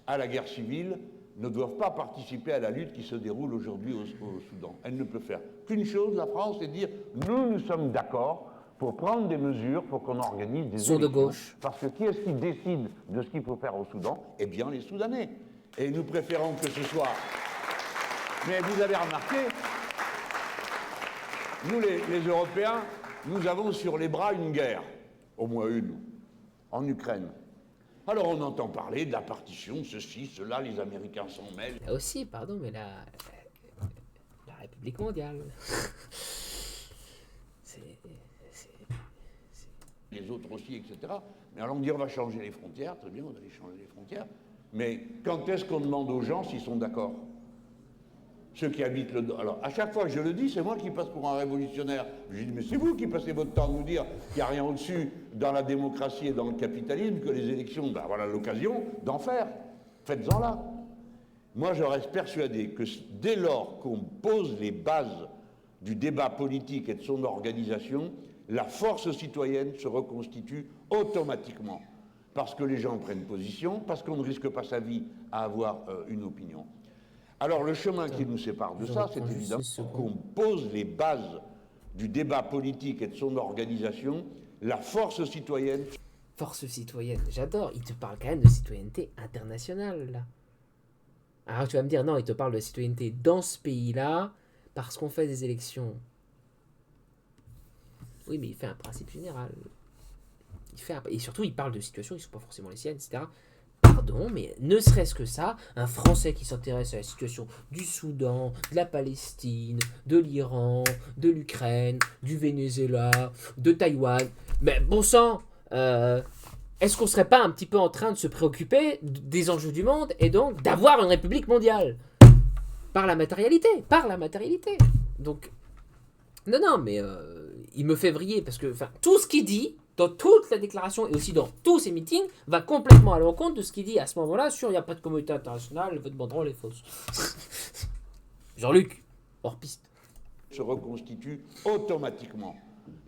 à la guerre civile, ne doivent pas participer à la lutte qui se déroule aujourd'hui au Soudan. Elle ne peut faire qu'une chose, la France, c'est dire « nous sommes d'accord pour prendre des mesures pour qu'on organise des élections. » de gauche. Parce que qui est-ce qui décide de ce qu'il faut faire au Soudan? Eh bien, les Soudanais. Et nous préférons que ce soit... Mais vous avez remarqué, nous, les Européens, nous avons sur les bras une guerre, au moins une, en Ukraine. Alors on entend parler de la partition, ceci, cela, les Américains s'en mêlent. Là aussi, pardon, mais la République mondiale. les autres aussi, etc. Mais alors on dit on va changer les frontières, très bien, on va aller changer les frontières. Mais quand est-ce qu'on demande aux gens s'ils sont d'accord? Ceux qui habitent le... Alors, à chaque fois que je le dis, c'est moi qui passe pour un révolutionnaire. Je dis, mais c'est vous qui passez votre temps à nous dire qu'il n'y a rien au-dessus dans la démocratie et dans le capitalisme, que les élections, ben voilà l'occasion d'en faire. Faites-en là. Moi, je reste persuadé que dès lors qu'on pose les bases du débat politique et de son organisation, la force citoyenne se reconstitue automatiquement. Parce que les gens prennent position, parce qu'on ne risque pas sa vie à avoir une opinion. Alors le chemin qui nous sépare de ça, c'est évidemment qu'on pose les bases du débat politique et de son organisation, la force citoyenne. Force citoyenne, j'adore. Il te parle quand même de citoyenneté internationale, là. Alors tu vas me dire, non, il te parle de citoyenneté dans ce pays-là, parce qu'on fait des élections. Oui, mais il fait un principe général. Et surtout, il parle de situations qui ne sont pas forcément les siennes, etc. Pardon, mais ne serait-ce que ça, un Français qui s'intéresse à la situation du Soudan, de la Palestine, de l'Iran, de l'Ukraine, du Venezuela, de Taïwan, mais bon sang, est-ce qu'on serait pas un petit peu en train de se préoccuper des enjeux du monde et donc d'avoir une république mondiale? Par la matérialité. Donc, non, mais il me fait vriller parce que tout ce qu'il dit, dans toute la déclaration et aussi dans tous ses meetings, va complètement à l'encontre de ce qu'il dit à ce moment-là sur il n'y a pas de communauté internationale, votre banderole est fausse. Jean-Luc, hors piste. Se reconstitue automatiquement.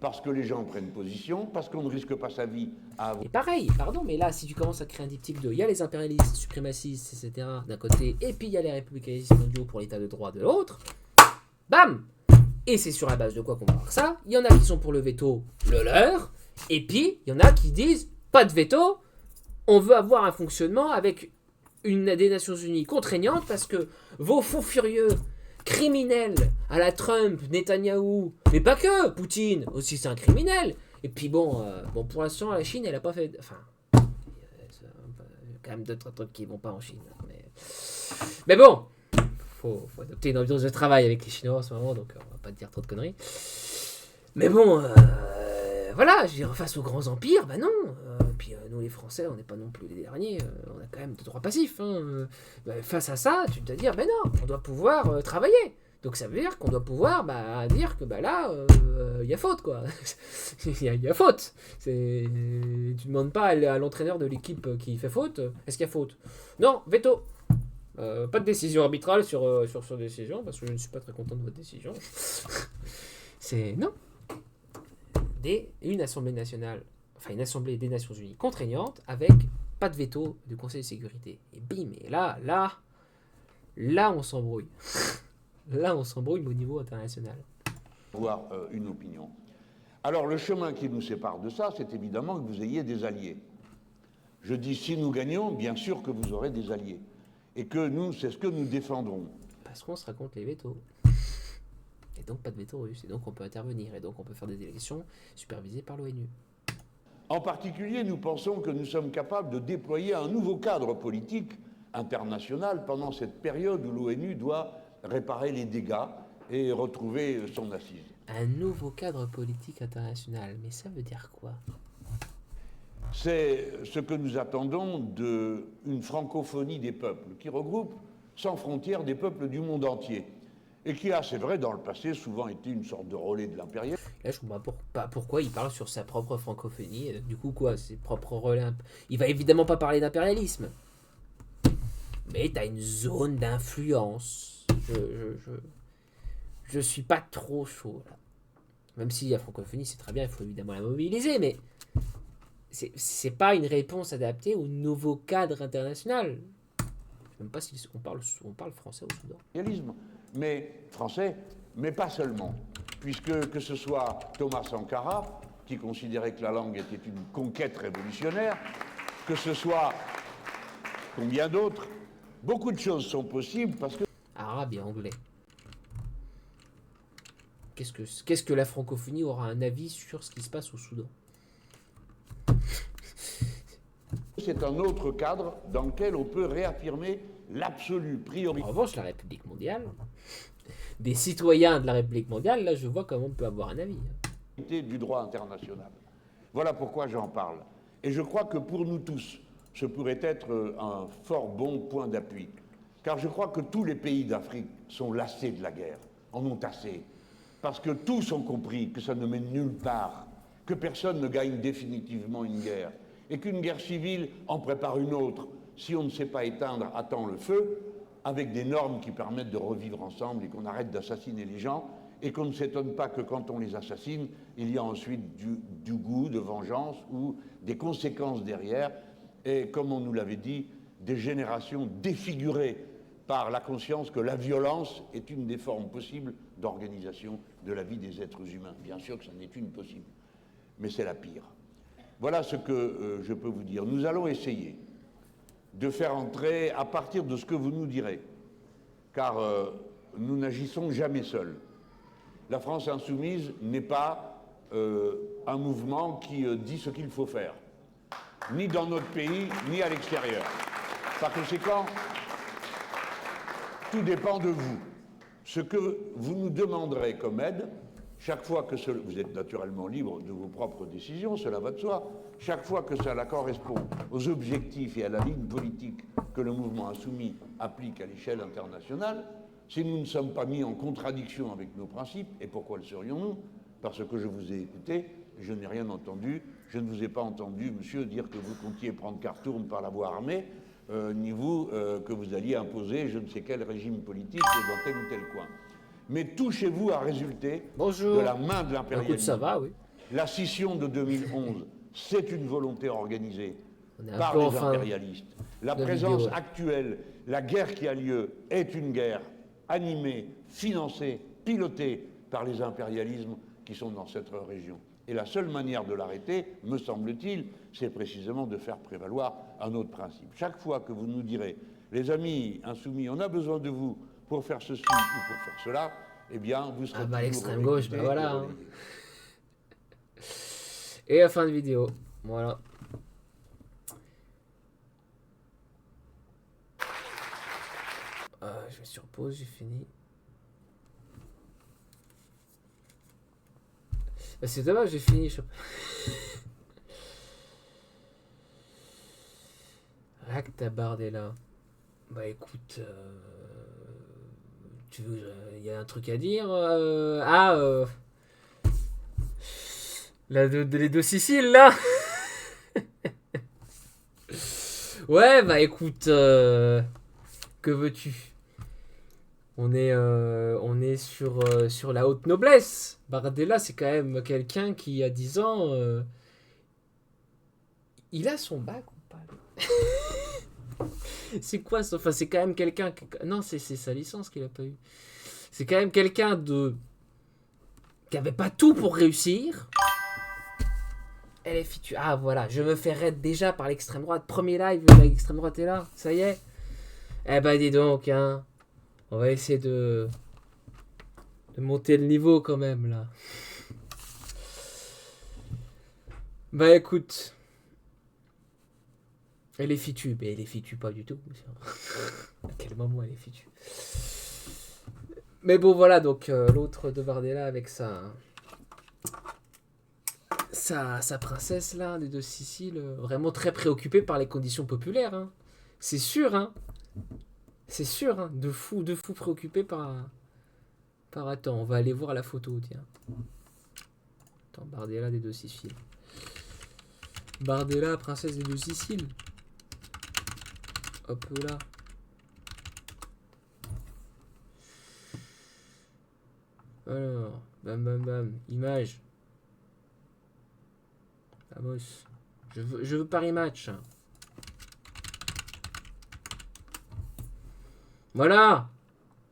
Parce que les gens prennent position, parce qu'on ne risque pas sa vie à avoir... Et pareil, pardon, mais là, si tu commences à créer un diptyque de il y a les impérialistes, suprémacistes, etc. d'un côté, et puis il y a les républicanistes mondiaux pour l'état de droit de l'autre, bam! Et c'est sur la base de quoi qu'on va voir ça. Il y en a qui sont pour le veto, le leur, et puis il y en a qui disent pas de veto, on veut avoir un fonctionnement avec des Nations Unies contraignantes parce que vos fous furieux criminels à la Trump, Netanyahou, mais pas que, Poutine aussi c'est un criminel. Et puis bon, pour l'instant la Chine elle a pas fait, enfin, quand même d'autres trucs qui vont pas en Chine. Mais bon, faut adopter une ambiance de travail avec les Chinois en ce moment, donc on va pas te dire trop de conneries. Mais bon, voilà, je veux dire, face aux grands empires, bah non. Puis nous les Français, on n'est pas non plus les derniers, on a quand même de droits passifs. Face à ça, tu te dis, ben non, on doit pouvoir travailler. Donc ça veut dire qu'on doit pouvoir dire que là, il y a faute, quoi. Il y a faute. Tu demandes pas à l'entraîneur de l'équipe qui fait faute, est-ce qu'il y a faute? Non, veto. Pas de décision arbitrale sur décision, parce que je ne suis pas très content de votre décision. C'est non. Une assemblée nationale, enfin une assemblée des Nations Unies contraignante avec pas de veto du Conseil de sécurité. Et bim, et là on s'embrouille. Là on s'embrouille au niveau international. Avoir une opinion. Alors le chemin qui nous sépare de ça, c'est évidemment que vous ayez des alliés. Je dis si nous gagnons, bien sûr que vous aurez des alliés. Et que nous, c'est ce que nous défendrons. Parce qu'on se raconte les vétos. Et donc pas de veto russe, et donc on peut intervenir, et donc on peut faire des élections supervisées par l'ONU. En particulier, nous pensons que nous sommes capables de déployer un nouveau cadre politique international pendant cette période où l'ONU doit réparer les dégâts et retrouver son assise. Un nouveau cadre politique international, mais ça veut dire quoi? C'est ce que nous attendons d'une francophonie des peuples, qui regroupe sans frontières des peuples du monde entier. Et qui a, c'est vrai, dans le passé, souvent été une sorte de relais de l'impérialisme. Là, je comprends pas pourquoi il parle sur sa propre francophonie. Du coup, quoi, ses propres relais. Il va évidemment pas parler d'impérialisme. Mais t'as une zone d'influence. Je suis pas trop chaud, là. Même si la francophonie, c'est très bien, il faut évidemment la mobiliser, mais c'est pas une réponse adaptée au nouveau cadre international. Je sais même pas si on parle français au Soudan. Mais français, mais pas seulement. Puisque que ce soit Thomas Sankara, qui considérait que la langue était une conquête révolutionnaire, que ce soit combien d'autres, beaucoup de choses sont possibles parce que... Arabe et anglais. Qu'est-ce que la francophonie aura un avis sur ce qui se passe au Soudan? C'est un autre cadre dans lequel on peut réaffirmer l'absolue priorité. En revanche, la République mondiale, des citoyens de la République mondiale, là, je vois comment on peut avoir un avis. Du droit international. Voilà pourquoi j'en parle. Et je crois que pour nous tous, ce pourrait être un fort bon point d'appui. Car je crois que tous les pays d'Afrique sont lassés de la guerre, en ont assez. Parce que tous ont compris que ça ne mène nulle part, que personne ne gagne définitivement une guerre, et qu'une guerre civile en prépare une autre, si on ne sait pas éteindre à temps le feu, avec des normes qui permettent de revivre ensemble et qu'on arrête d'assassiner les gens, et qu'on ne s'étonne pas que quand on les assassine, il y a ensuite du goût de vengeance ou des conséquences derrière, et comme on nous l'avait dit, des générations défigurées par la conscience que la violence est une des formes possibles d'organisation de la vie des êtres humains. Bien sûr que ça n'est une possible, mais c'est la pire. Voilà ce que je peux vous dire. Nous allons essayer de faire entrer, à partir de ce que vous nous direz, car nous n'agissons jamais seuls. La France insoumise n'est pas un mouvement qui dit ce qu'il faut faire, ni dans notre pays, ni à l'extérieur. Par conséquent, tout dépend de vous. Ce que vous nous demanderez comme aide, chaque fois que vous êtes naturellement libre de vos propres décisions, cela va de soi, chaque fois que cela correspond aux objectifs et à la ligne politique que le mouvement insoumis applique à l'échelle internationale, si nous ne sommes pas mis en contradiction avec nos principes, et pourquoi le serions-nous? Parce que je vous ai écouté, je n'ai rien entendu, je ne vous ai pas entendu, monsieur, dire que vous comptiez prendre Khartoum par la voie armée, ni vous, que vous alliez imposer je ne sais quel régime politique dans tel ou tel coin. Mais tout chez vous a résulté de la main de l'impérialisme. Ça va, oui. La scission de 2011, c'est une volonté organisée par les impérialistes. La présence actuelle, la guerre qui a lieu, est une guerre animée, financée, pilotée par les impérialismes qui sont dans cette région. Et la seule manière de l'arrêter, me semble-t-il, c'est précisément de faire prévaloir un autre principe. Chaque fois que vous nous direz, les amis insoumis, on a besoin de vous pour faire ceci ou pour faire cela, eh bien, vous serez toujours l'extrême gauche, voilà. Hein. Et la fin de vidéo, voilà. Je vais sur pause, j'ai fini. C'est dommage, j'ai fini. Acte Bardella. Bah écoute, tu veux, il y a un truc à dire. Les deux Siciles là. Ouais, bah écoute, que veux-tu? On est sur la haute noblesse. Bardella, c'est quand même quelqu'un qui, à 10 ans, il a son bac ou pas? C'est quoi ça? Enfin, c'est quand même quelqu'un... Non, c'est sa licence qu'il a pas eu. C'est quand même quelqu'un qui avait pas tout pour réussir. Ah, voilà, je me fais raid déjà par l'extrême droite. Premier live, l'extrême droite est là, ça y est. Eh ben, dis donc, hein. On va essayer de monter le niveau quand même, là. Bah, écoute. Elle est fichue. Mais elle est fichue pas du tout. À quel moment elle est fichue? Mais bon, voilà, donc l'autre de Bardella avec sa princesse, là, des deux Siciles, vraiment très préoccupée par les conditions populaires. Hein. C'est sûr, hein. C'est sûr, hein, de fou préoccupé par... Attends, on va aller voir la photo, tiens. Attends, Bardella des deux Siciles. Bardella, princesse des deux Siciles. Hop là. Alors, bam bam bam, image. Vamos. Je veux Paris Match. Voilà.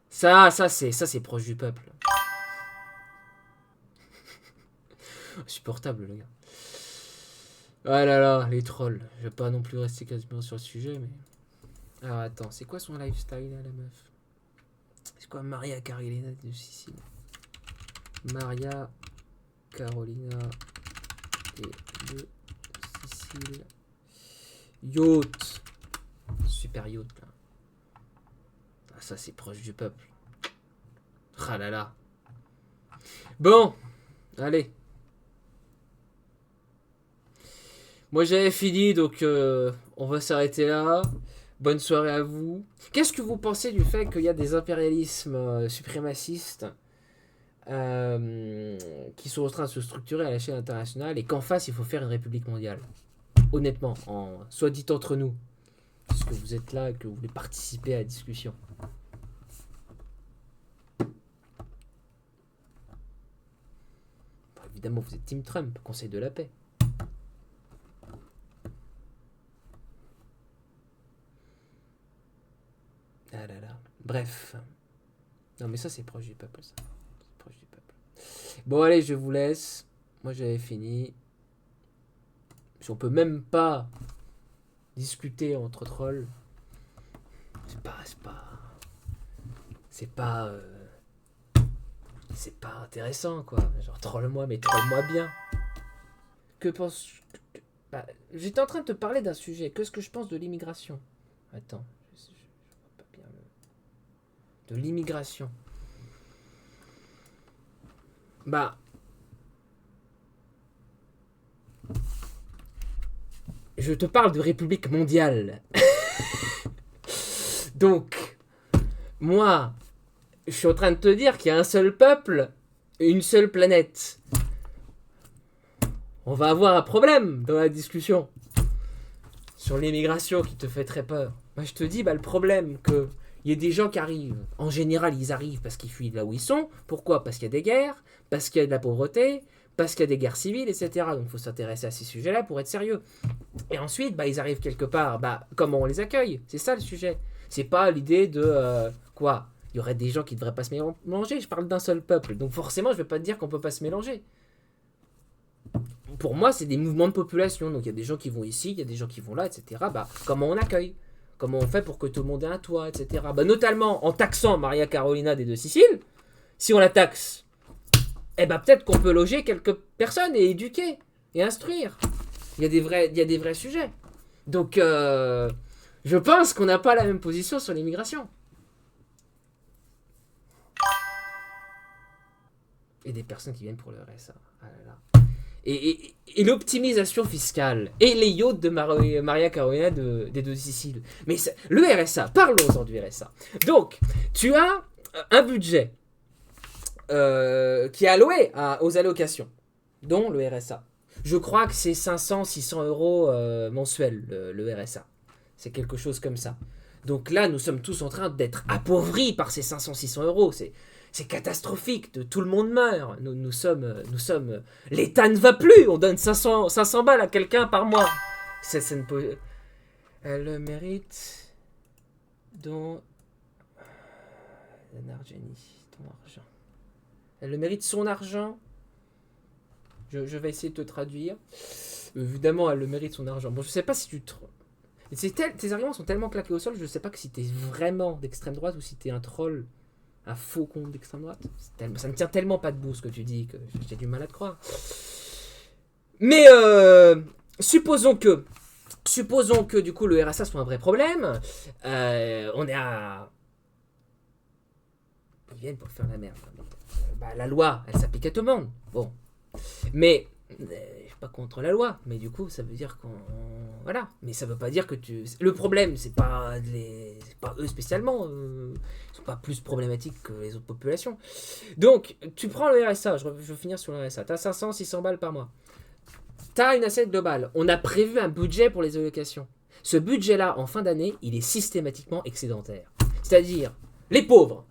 Ça c'est proche du peuple. Insupportable le gars. Ah là là, les trolls. Je vais pas non plus rester quasiment sur le sujet, mais... Alors attends, c'est quoi son lifestyle là, la meuf? C'est quoi Maria Carolina de Sicile? Maria Carolina de Sicile. Yacht. Super yacht là. Ah, ça c'est proche du peuple. Ah là là. Bon, allez. Moi j'avais fini, donc on va s'arrêter là. Bonne soirée à vous. Qu'est-ce que vous pensez du fait qu'il y a des impérialismes suprémacistes qui sont en train de se structurer à l'échelle internationale et qu'en face il faut faire une république mondiale? Honnêtement, soit dit entre nous, parce que vous êtes là et que vous voulez participer à la discussion. Bon, évidemment, vous êtes Team Trump, Conseil de la paix. Ah là là. Bref. Non mais ça c'est proche du peuple, ça. C'est proche du peuple. Bon allez, je vous laisse. Moi j'avais fini. Si on peut même pas discuter entre trolls, c'est pas intéressant quoi. Genre troll-moi, mais troll-moi bien. Que pense... Bah, j'étais en train de te parler d'un sujet. Qu'est-ce que je pense de l'immigration? Attends. De l'immigration. Bah. Je te parle de République mondiale. Donc, moi, je suis en train de te dire qu'il y a un seul peuple et une seule planète. On va avoir un problème dans la discussion sur l'immigration qui te fait très peur. Moi, je te dis, bah, le problème que il y a des gens qui arrivent. En général, ils arrivent parce qu'ils fuient de là où ils sont. Pourquoi? Parce qu'il y a des guerres, parce qu'il y a de la pauvreté, parce qu'il y a des guerres civiles, etc. Donc, il faut s'intéresser à ces sujets-là pour être sérieux. Et ensuite, bah, ils arrivent quelque part. Bah, comment on les accueille? C'est ça le sujet. C'est pas l'idée de quoi? Il y aurait des gens qui ne devraient pas se mélanger. Je parle d'un seul peuple. Donc, forcément, je ne vais pas te dire qu'on ne peut pas se mélanger. Pour moi, c'est des mouvements de population. Donc, il y a des gens qui vont ici, il y a des gens qui vont là, etc. Bah, comment on accueille? Comment on fait pour que tout le monde ait un toit, etc. Bah, notamment en taxant Maria Carolina des Deux Siciles. Si on la taxe, eh ben, peut-être qu'on peut loger quelques personnes et éduquer et instruire. Il y a des vrais sujets. Donc, je pense qu'on n'a pas la même position sur l'immigration. Et des personnes qui viennent pour le RSA. Ah là là. Et l'optimisation fiscale et les yachts de Maria Carolina des Deux Siciles. Mais le RSA, parlons-en du RSA. Donc, tu as un budget qui est alloué aux allocations, dont le RSA. Je crois que c'est 500-600 euros mensuels, le RSA. C'est quelque chose comme ça. Donc là, nous sommes tous en train d'être appauvris par ces 500-600 euros. C'est catastrophique, tout le monde meurt. Nous sommes... L'État ne va plus, on donne 500 balles à quelqu'un par mois. Ça ne peut... Elle mérite... dont... Narjani, ton argent. Elle le mérite son argent. Je vais essayer de te traduire. Évidemment, elle le mérite son argent. Bon, je sais pas si tu... Tes arguments sont tellement claqués au sol, je sais pas que si t'es vraiment d'extrême droite ou si t'es un troll... Un faux compte d'extrême droite. Ça ne tient tellement pas debout ce que tu dis que j'ai du mal à te croire. Mais supposons que du coup le RSA soit un vrai problème. On est à... Ils viennent pour faire la merde. Bah, la loi, elle s'applique à tout le monde. Bon. Mais je suis pas contre la loi. Mais du coup, ça veut dire qu'on... Voilà. Mais ça veut pas dire que tu... Le problème, c'est pas eux spécialement. Ils sont pas plus problématiques que les autres populations. Donc, tu prends le RSA. Je veux finir sur le RSA. T'as 500-600 balles par mois. T'as une assiette globale. On a prévu un budget pour les allocations. Ce budget-là, en fin d'année, il est systématiquement excédentaire. C'est-à-dire, les pauvres,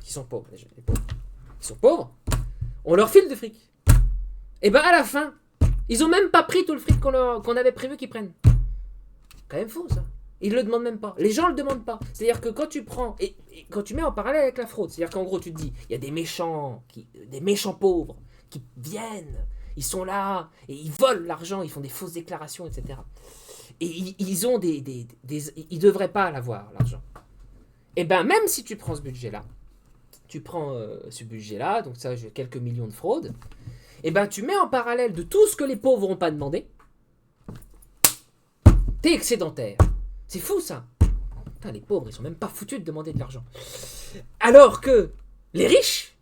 qui sont pauvres déjà, les pauvres, ils sont pauvres, on leur file de fric. Et ben à la fin, ils ont même pas pris tout le fric qu'on avait prévu qu'ils prennent. Quand même faux ça. Ils le demandent même pas. Les gens le demandent pas. C'est-à-dire que quand tu prends et quand tu mets en parallèle avec la fraude, c'est-à-dire qu'en gros tu te dis, il y a des méchants pauvres qui viennent, ils sont là et ils volent l'argent, ils font des fausses déclarations, etc. Et ils ont ils devraient pas l'avoir l'argent. Et ben même si tu prends ce budget-là, donc ça j'ai quelques millions de fraudes. Et ben tu mets en parallèle de tout ce que les pauvres n'ont pas demandé, t'es excédentaire. C'est fou ça. Putain, les pauvres, ils sont même pas foutus de demander de l'argent. Alors que les riches,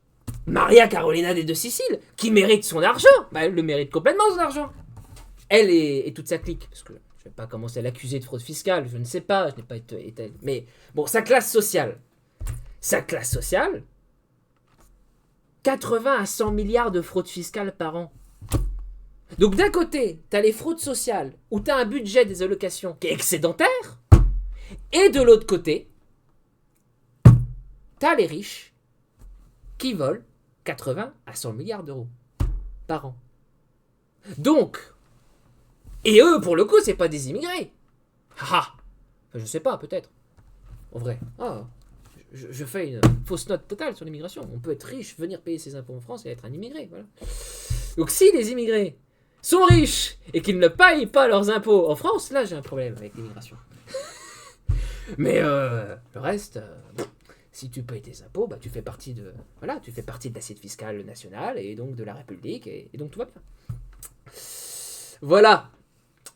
Maria Carolina des Deux Siciles, qui mérite son argent, bah, elle le mérite complètement son argent. elle et toute sa clique, parce que je ne vais pas commencer à l'accuser de fraude fiscale, je ne sais pas, je n'ai pas été... Mais bon, sa classe sociale, 80 à 100 milliards de fraude fiscale par an. Donc d'un côté, tu as les fraudes sociales, où tu as un budget des allocations qui est excédentaire, et de l'autre côté, tu as les riches qui volent 80 à 100 milliards d'euros par an. Donc, et eux, pour le coup, c'est pas des immigrés. Ah, je sais pas, peut-être. En vrai. Je fais une fausse note totale sur l'immigration. On peut être riche, venir payer ses impôts en France et être un immigré. Voilà. Donc si les immigrés sont riches et qu'ils ne payent pas leurs impôts en France, là j'ai un problème avec l'immigration. Mais le reste, si tu payes tes impôts, bah, tu fais partie de l'assiette fiscale nationale et donc de la République et donc tout va bien. Voilà,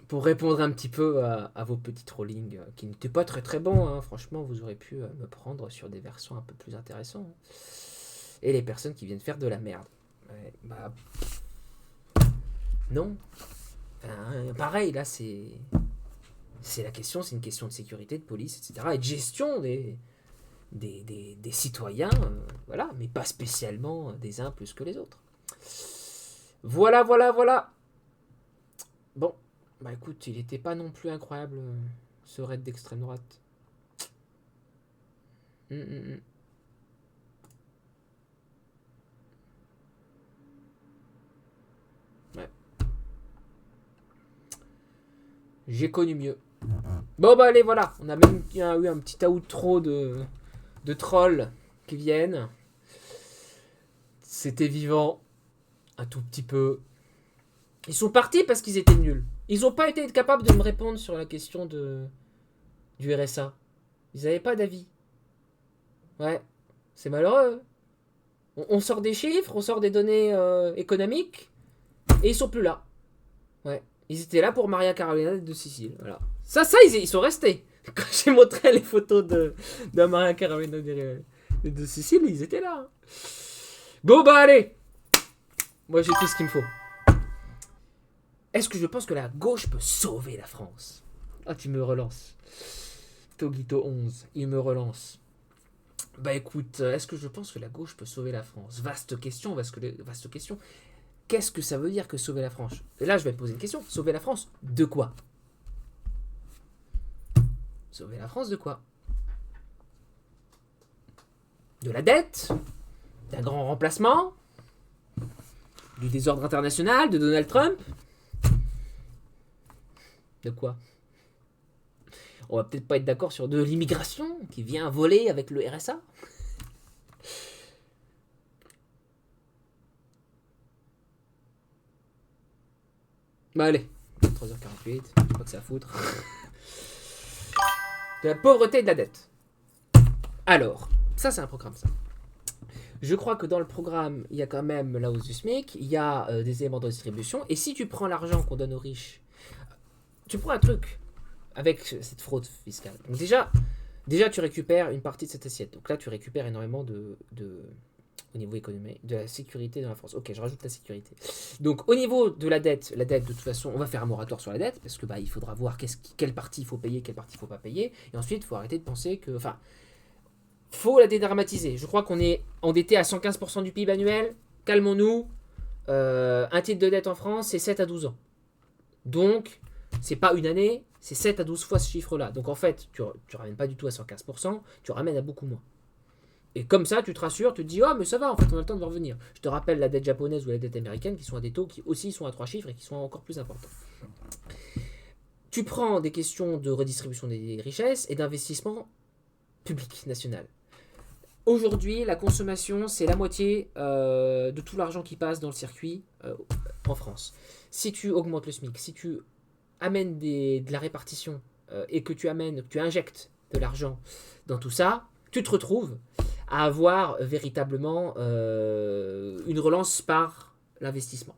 pour répondre un petit peu à vos petits trollings qui n'étaient pas très très bons. Hein. Franchement, vous aurez pu me prendre sur des versants un peu plus intéressants. Hein. Et les personnes qui viennent faire de la merde. Ouais, bah, non. Enfin, pareil, là, c'est la question, c'est une question de sécurité, de police, etc. Et de gestion des citoyens, voilà, mais pas spécialement des uns plus que les autres. Voilà. Bon, bah écoute, il était pas non plus incroyable, ce raid d'extrême droite. Ouais. J'ai connu mieux. Bon bah allez, voilà, on a même eu un petit outro de trolls qui viennent. C'était vivant, un tout petit peu. Ils sont partis parce qu'ils étaient nuls. Ils n'ont pas été capables de me répondre sur la question du RSA. Ils n'avaient pas d'avis. Ouais, c'est malheureux. On sort des chiffres, on sort des données économiques, et ils sont plus là. Ouais, ils étaient là pour Maria Carolina de Sicile. Voilà. Ça, ils sont restés. Quand j'ai montré les photos de Maria Carolina de Sicile, ils étaient là. Bon bah allez, moi j'ai tout ce qu'il me faut. Est-ce que je pense que la gauche peut sauver la France? Ah, tu me relances. Togito 11, il me relance. Bah écoute, est-ce que je pense que la gauche peut sauver la France? Vaste question. Qu'est-ce que ça veut dire que sauver la France? Et là, je vais te poser une question. Sauver la France de quoi? Sauver la France de quoi? De la dette? D'un grand remplacement? Du désordre international? De Donald Trump? De quoi? On va peut-être pas être d'accord sur de l'immigration qui vient voler avec le RSA. Bah allez, 3h48, je sais pas que ça à foutre. De la pauvreté et de la dette. Alors, ça c'est un programme ça. Je crois que dans le programme, il y a quand même la hausse du SMIC, il y a des éléments de distribution, et si tu prends l'argent qu'on donne aux riches, tu prends un truc avec cette fraude fiscale. Donc déjà, tu récupères une partie de cette assiette. Donc là, tu récupères énormément au niveau économique, de la sécurité dans la France. Ok, je rajoute la sécurité. Donc au niveau de la dette, de toute façon, on va faire un moratoire sur la dette, parce que il faudra voir quelle partie il faut payer, quelle partie il ne faut pas payer. Et ensuite, il faut arrêter de penser que... Enfin, faut la dédramatiser. Je crois qu'on est endetté à 115% du PIB annuel. Calmons-nous. Un titre de dette en France, c'est 7 à 12 ans. Donc, c'est pas une année, c'est 7 à 12 fois ce chiffre-là. Donc en fait, tu ramènes pas du tout à 115%, tu ramènes à beaucoup moins. Et comme ça, tu te rassures, tu te dis, mais ça va, en fait, on a le temps de revenir. Je te rappelle la dette japonaise ou la dette américaine, qui sont à des taux qui aussi sont à 3 chiffres et qui sont encore plus importants. Tu prends des questions de redistribution des richesses et d'investissement public national. Aujourd'hui, la consommation, c'est la moitié de tout l'argent qui passe dans le circuit en France. Si tu augmentes le SMIC, si tu amènes de la répartition et que tu injectes de l'argent dans tout ça, tu te retrouves à avoir véritablement une relance par l'investissement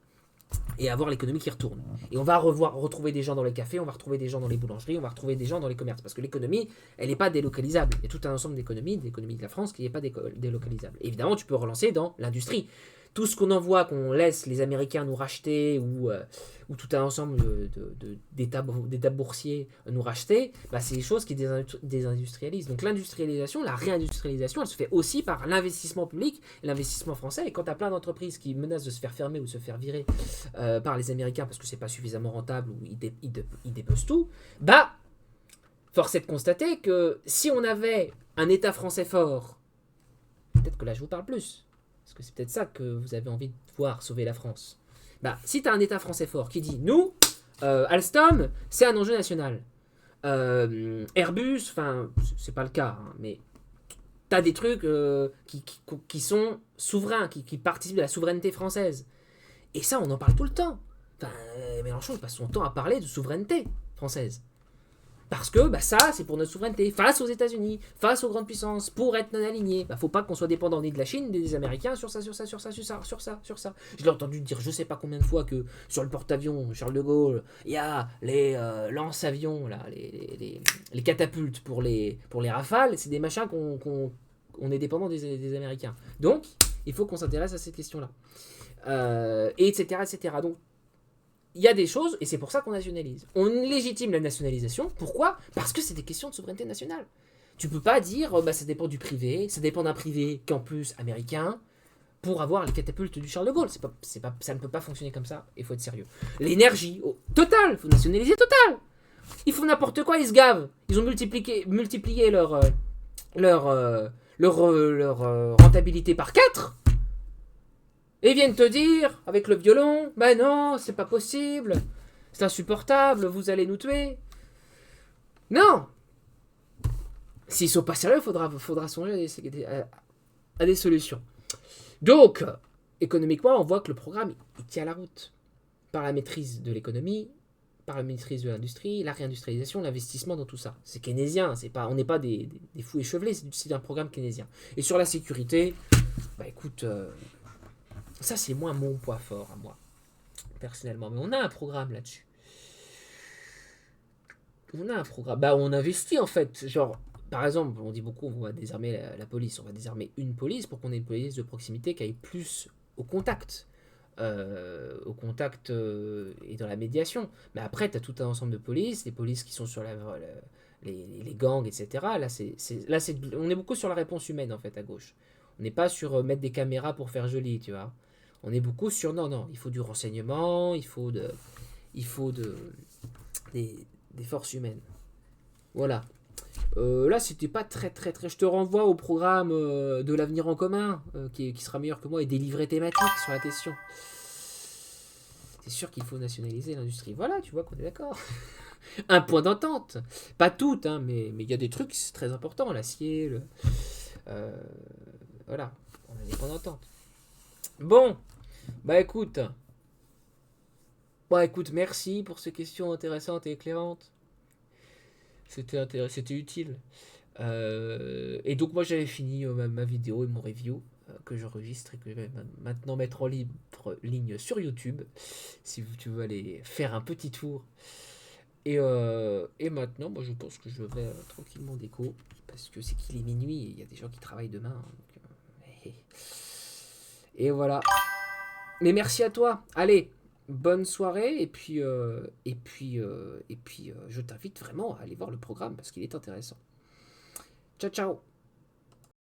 et avoir l'économie qui retourne. Et on va retrouver des gens dans les cafés, on va retrouver des gens dans les boulangeries, on va retrouver des gens dans les commerces, parce que l'économie, elle n'est pas délocalisable. Il y a tout un ensemble d'économies de la France qui n'est pas délocalisable. Et évidemment, tu peux relancer dans l'industrie. tout ce qu'on envoie, qu'on laisse les Américains nous racheter ou tout un ensemble d'États boursiers nous racheter, bah, c'est des choses qui désindustrialisent. Donc l'industrialisation, la réindustrialisation, elle se fait aussi par l'investissement public et l'investissement français. Et quand tu as plein d'entreprises qui menacent de se faire fermer ou de se faire virer par les Américains parce que c'est pas suffisamment rentable ou ils dépecent tout, bah force est de constater que si on avait un État français fort, peut-être que là je vous parle plus, parce que c'est peut-être ça que vous avez envie de voir sauver la France. Bah, si tu as un État français fort qui dit, nous, Alstom, c'est un enjeu national. Airbus, enfin, c'est pas le cas, hein, mais tu as des trucs qui sont souverains, qui participent de la souveraineté française. Et ça, on en parle tout le temps. Enfin, Mélenchon, il passe son temps à parler de souveraineté française. Parce que bah, ça, c'est pour notre souveraineté, face aux États-Unis, face aux grandes puissances, pour être non aligné. Bah, faut pas qu'on soit dépendant ni de la Chine, ni des Américains sur ça. Je l'ai entendu dire je sais pas combien de fois que sur le porte-avions Charles de Gaulle, il y a les lance-avions, là, les catapultes pour les rafales, c'est des machins qu'on est dépendant des Américains. Donc, il faut qu'on s'intéresse à cette question-là. Etc. Donc, il y a des choses, et c'est pour ça qu'on nationalise. On légitime la nationalisation. Pourquoi ? Parce que c'est des questions de souveraineté nationale. Tu peux pas dire, bah, ça dépend du privé, ça dépend d'un privé campus américain, pour avoir les catapultes du Charles de Gaulle. Ça ne peut pas fonctionner comme ça, il faut être sérieux. L'énergie, Total, il faut nationaliser Total. Ils font n'importe quoi, ils se gavent. Ils ont multiplié leur rentabilité par 4. Et ils viennent te dire, avec le violon, bah non, c'est pas possible, c'est insupportable, vous allez nous tuer. Non. S'ils sont pas sérieux, faudra songer à des solutions. Donc, économiquement, on voit que le programme, il tient la route. Par la maîtrise de l'économie, par la maîtrise de l'industrie, la réindustrialisation, l'investissement dans tout ça. C'est keynésien, on n'est pas des fous échevelés, c'est un programme keynésien. Et sur la sécurité, bah écoute... ça, c'est moins mon poids fort à moi, personnellement. Mais on a un programme là-dessus. On a un programme. Bah, on investit en fait. Genre, par exemple, on dit beaucoup, on va désarmer la police. On va désarmer une police pour qu'on ait une police de proximité qui aille plus au contact. Et dans la médiation. Mais après, tu as tout un ensemble de polices, les polices qui sont sur les gangs, etc. Là, on est beaucoup sur la réponse humaine, en fait, à gauche. On n'est pas sur mettre des caméras pour faire joli, tu vois. On est beaucoup sur non, il faut du renseignement, il faut des forces humaines. Voilà. Là, c'était pas très. Je te renvoie au programme de l'avenir en commun, qui sera meilleur que moi, et des livrets thématiques sur la question. C'est sûr qu'il faut nationaliser l'industrie. Voilà, tu vois qu'on est d'accord. Un point d'entente. Pas toutes, hein, mais il y a des trucs, c'est très important. L'acier, voilà, on a des points d'entente. Bon, bah écoute, merci pour ces questions intéressantes et éclairantes. C'était utile. Et donc moi j'avais fini ma vidéo et mon review que j'enregistre et que je vais maintenant mettre en ligne sur YouTube, si tu veux aller faire un petit tour. Et maintenant, moi je pense que je vais tranquillement déco, parce que c'est qu'il est minuit et il y a des gens qui travaillent demain. Donc, et voilà. Mais merci à toi. Allez, bonne soirée. Et puis, je t'invite vraiment à aller voir le programme parce qu'il est intéressant. Ciao, ciao.